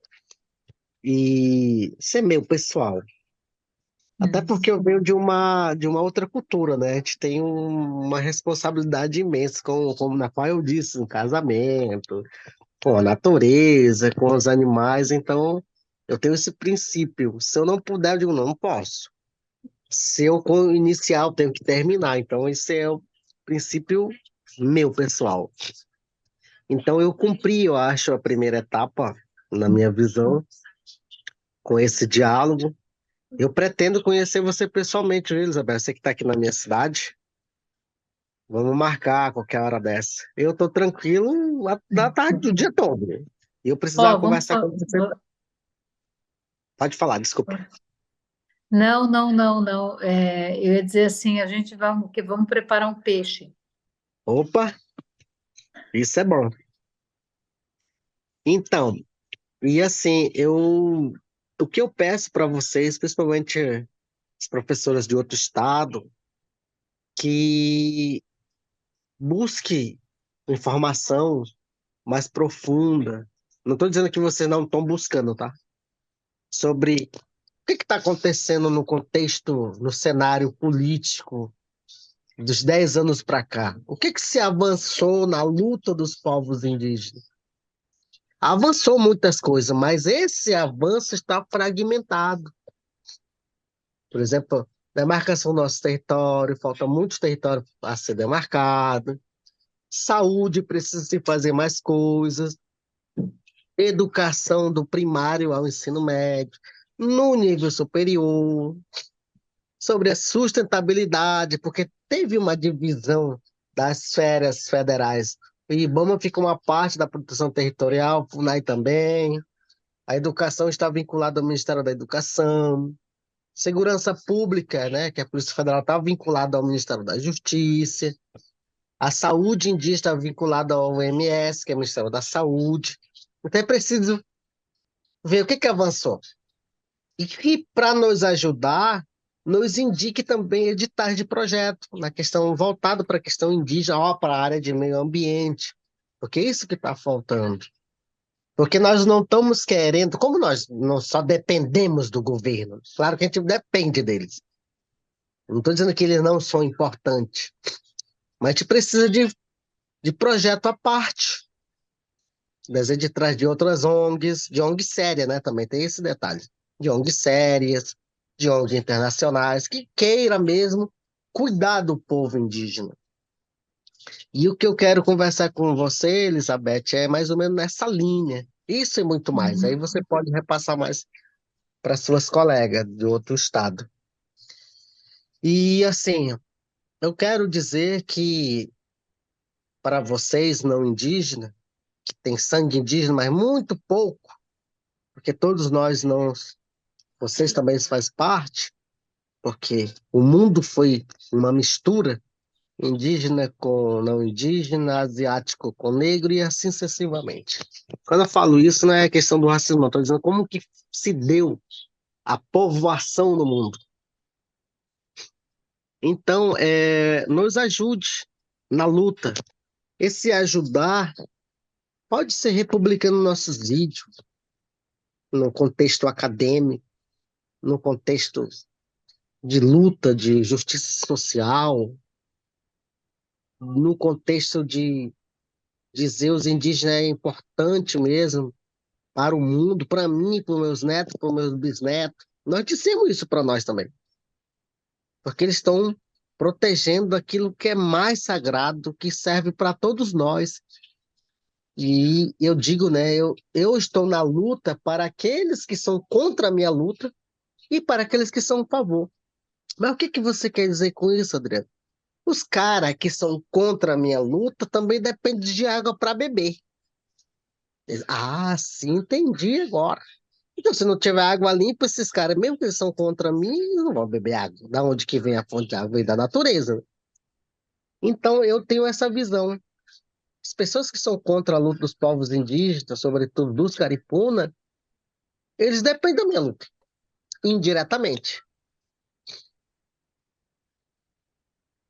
e ser meu pessoal. Até porque eu venho de uma outra cultura, né? A gente tem uma responsabilidade imensa, como na qual eu disse, no casamento, com a natureza, com os animais. Então, eu tenho esse princípio. Se eu não puder, eu digo, não, não posso. Se eu iniciar, eu tenho que terminar. Então, esse é o princípio meu, pessoal. Então, eu cumpri, eu acho, a primeira etapa, na minha visão, com esse diálogo. Eu pretendo conhecer você pessoalmente, viu, Elizabeth? Você que está aqui na minha cidade. Vamos marcar qualquer hora dessa. Eu estou tranquilo da tarde, do dia todo. E eu precisava Ó, vamos, conversar com você. Pode falar, desculpa. não, não, não, não. Eu ia dizer assim, a gente vamos preparar um peixe. Opa, isso é bom. Então, e assim, o que eu peço para vocês, principalmente as professoras de outro estado, que busque informação mais profunda. Não estou dizendo que vocês não estão buscando, tá? Sobre o que está acontecendo no contexto, no cenário político dos 10 anos para cá. O que se avançou na luta dos povos indígenas? Avançou muitas coisas, mas esse avanço está fragmentado. Por exemplo, demarcação do nosso território, falta muito território a ser demarcado. Saúde, precisa se fazer mais coisas. Educação do primário ao ensino médio, no nível superior, sobre a sustentabilidade, porque teve uma divisão das esferas federais. O IBAMA fica uma parte da proteção territorial, o FUNAI também. A educação está vinculada ao Ministério da Educação. Segurança Pública, né, que a Polícia Federal está vinculada ao Ministério da Justiça. A saúde indígena está vinculada ao OMS, que é o Ministério da Saúde. Então é preciso ver o que avançou. E que, para nos ajudar, nos indique também editais de projeto, na questão voltado para a questão indígena, ó, para a área de meio ambiente, porque é isso que está faltando. Porque nós não estamos querendo, como nós não só dependemos do governo, claro que a gente depende deles. Não estou dizendo que eles não são importantes, mas a gente precisa de projeto à parte, das editais de outras ONGs, de ONGs sérias, né? Também tem esse detalhe. De ONGs sérias, de ONGs internacionais, que queira mesmo cuidar do povo indígena. E o que eu quero conversar com você, Elizabeth, é mais ou menos nessa linha. Isso e muito mais. Aí você pode repassar mais para suas colegas de outro estado. E assim, eu quero dizer que para vocês não indígenas, que têm sangue indígena, mas muito pouco, porque todos nós não, vocês também fazem parte, porque o mundo foi uma mistura, indígena com não indígena, asiático com negro e assim sucessivamente. Quando eu falo isso, não é questão do racismo, estou dizendo como que se deu a povoação no mundo. Então, nos ajude na luta. Esse ajudar pode ser republicando nossos vídeos, no contexto acadêmico, no contexto de luta, de justiça social, no contexto de dizer os indígenas é importante mesmo para o mundo, para mim, para os meus netos, para os meus bisnetos. Nós dissemos isso para nós também, porque eles estão protegendo aquilo que é mais sagrado, que serve para todos nós. E eu digo, né, eu estou na luta para aqueles que são contra a minha luta e para aqueles que são a favor. Mas o que que você quer dizer com isso, Adriano? Os caras que são contra a minha luta também dependem de água para beber. Ah, sim, entendi agora. Então, se não tiver água limpa, esses caras, mesmo que eles são contra mim, eles não vão beber água. Da onde que vem a fonte de água? Vem da natureza. Então, eu tenho essa visão. As pessoas que são contra a luta dos povos indígenas, sobretudo dos caripuna, eles dependem da minha luta, indiretamente.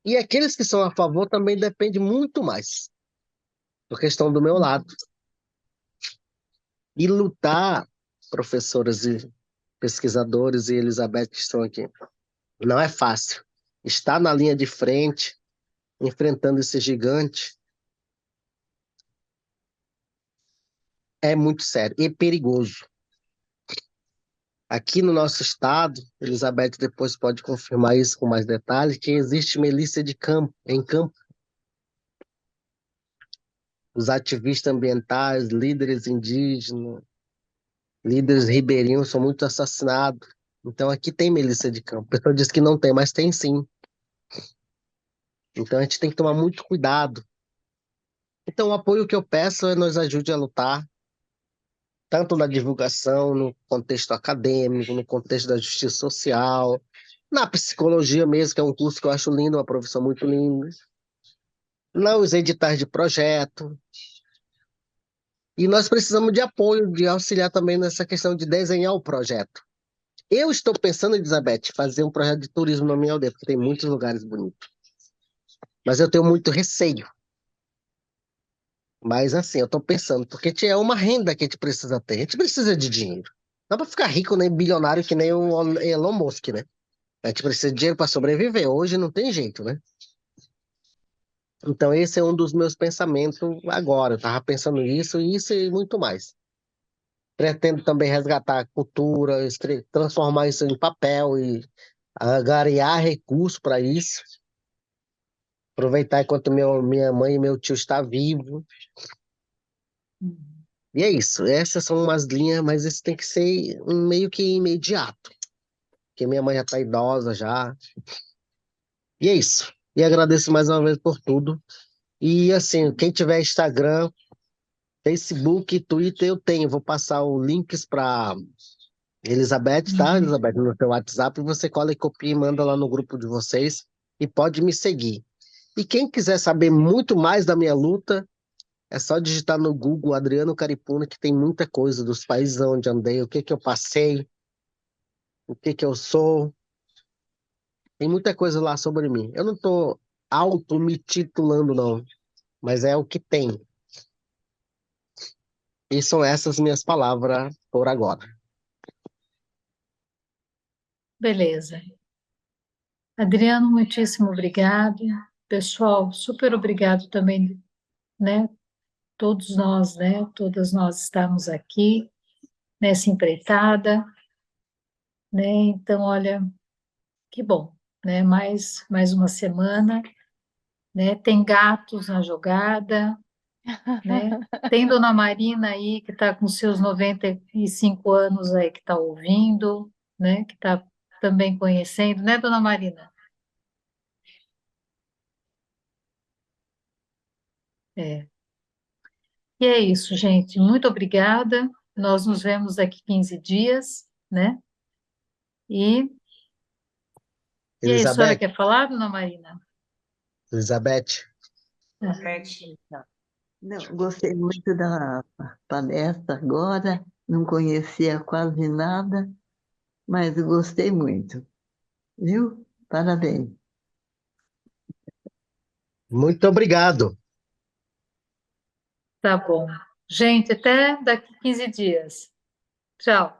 E aqueles que são a favor também dependem muito mais, porque estão do meu lado. E lutar, professoras e pesquisadores e Elizabeth que estão aqui, não é fácil. Estar na linha de frente, enfrentando esse gigante, é muito sério e perigoso. Aqui no nosso estado, Elizabeth depois pode confirmar isso com mais detalhes, que existe milícia de campo, em campo. Os ativistas ambientais, líderes indígenas, líderes ribeirinhos são muito assassinados. Então aqui tem milícia de campo. A pessoa diz que não tem, mas tem sim. Então a gente tem que tomar muito cuidado. Então o apoio que eu peço é nos ajude a lutar, tanto na divulgação, no contexto acadêmico, no contexto da justiça social, na psicologia mesmo, que é um curso que eu acho lindo, uma profissão muito linda, nos editais de projeto. E nós precisamos de apoio, de auxiliar também nessa questão de desenhar o projeto. Eu estou pensando, Elizabeth, fazer um projeto de turismo na minha aldeia, porque tem muitos lugares bonitos. Mas eu tenho muito receio. Mas assim, eu estou pensando, porque é uma renda que a gente precisa ter. A gente precisa de dinheiro. Não para ficar rico nem bilionário que nem o Elon Musk, né? A gente precisa de dinheiro para sobreviver. Hoje não tem jeito, né? Então esse é um dos meus pensamentos agora. Eu estava pensando isso e muito mais. Pretendo também resgatar a cultura, transformar isso em papel e angariar recursos para isso. Aproveitar enquanto minha mãe e meu tio estão vivos. E é isso. Essas são umas linhas, mas isso tem que ser meio que imediato. Porque minha mãe já está idosa já. E é isso. E agradeço mais uma vez por tudo. E assim, quem tiver Instagram, Facebook, Twitter, eu tenho. Vou passar os links para Elizabeth, tá? Elizabeth, no seu WhatsApp, você cola e copia e manda lá no grupo de vocês. E pode me seguir. E quem quiser saber muito mais da minha luta, é só digitar no Google Adriano Caripuna, que tem muita coisa dos países onde andei, o que que eu passei. o que que eu sou. Tem muita coisa lá sobre mim. Eu não estou auto me titulando, não, mas é o que tem. E são essas minhas palavras por agora. Beleza. Adriano, muitíssimo obrigado. Pessoal, super obrigado também, né? Todos nós, né? Todas nós estamos aqui nessa empreitada, né? Então, olha, que bom, né? Mais uma semana, né? Tem gatos na jogada, né? Tem Dona Marina aí que está com seus 95 anos aí que está ouvindo, né? Que está também conhecendo, né, Dona Marina? É. E é isso, gente. Muito obrigada. Nós nos vemos daqui 15 dias, né? E, e aí, a senhora Elizabeth, quer falar, Dona Marina? Elizabeth, Não, gostei muito da palestra agora, não conhecia quase nada, mas gostei muito, viu? Parabéns. muito obrigado. Tá bom. Gente, até daqui 15 dias. Tchau.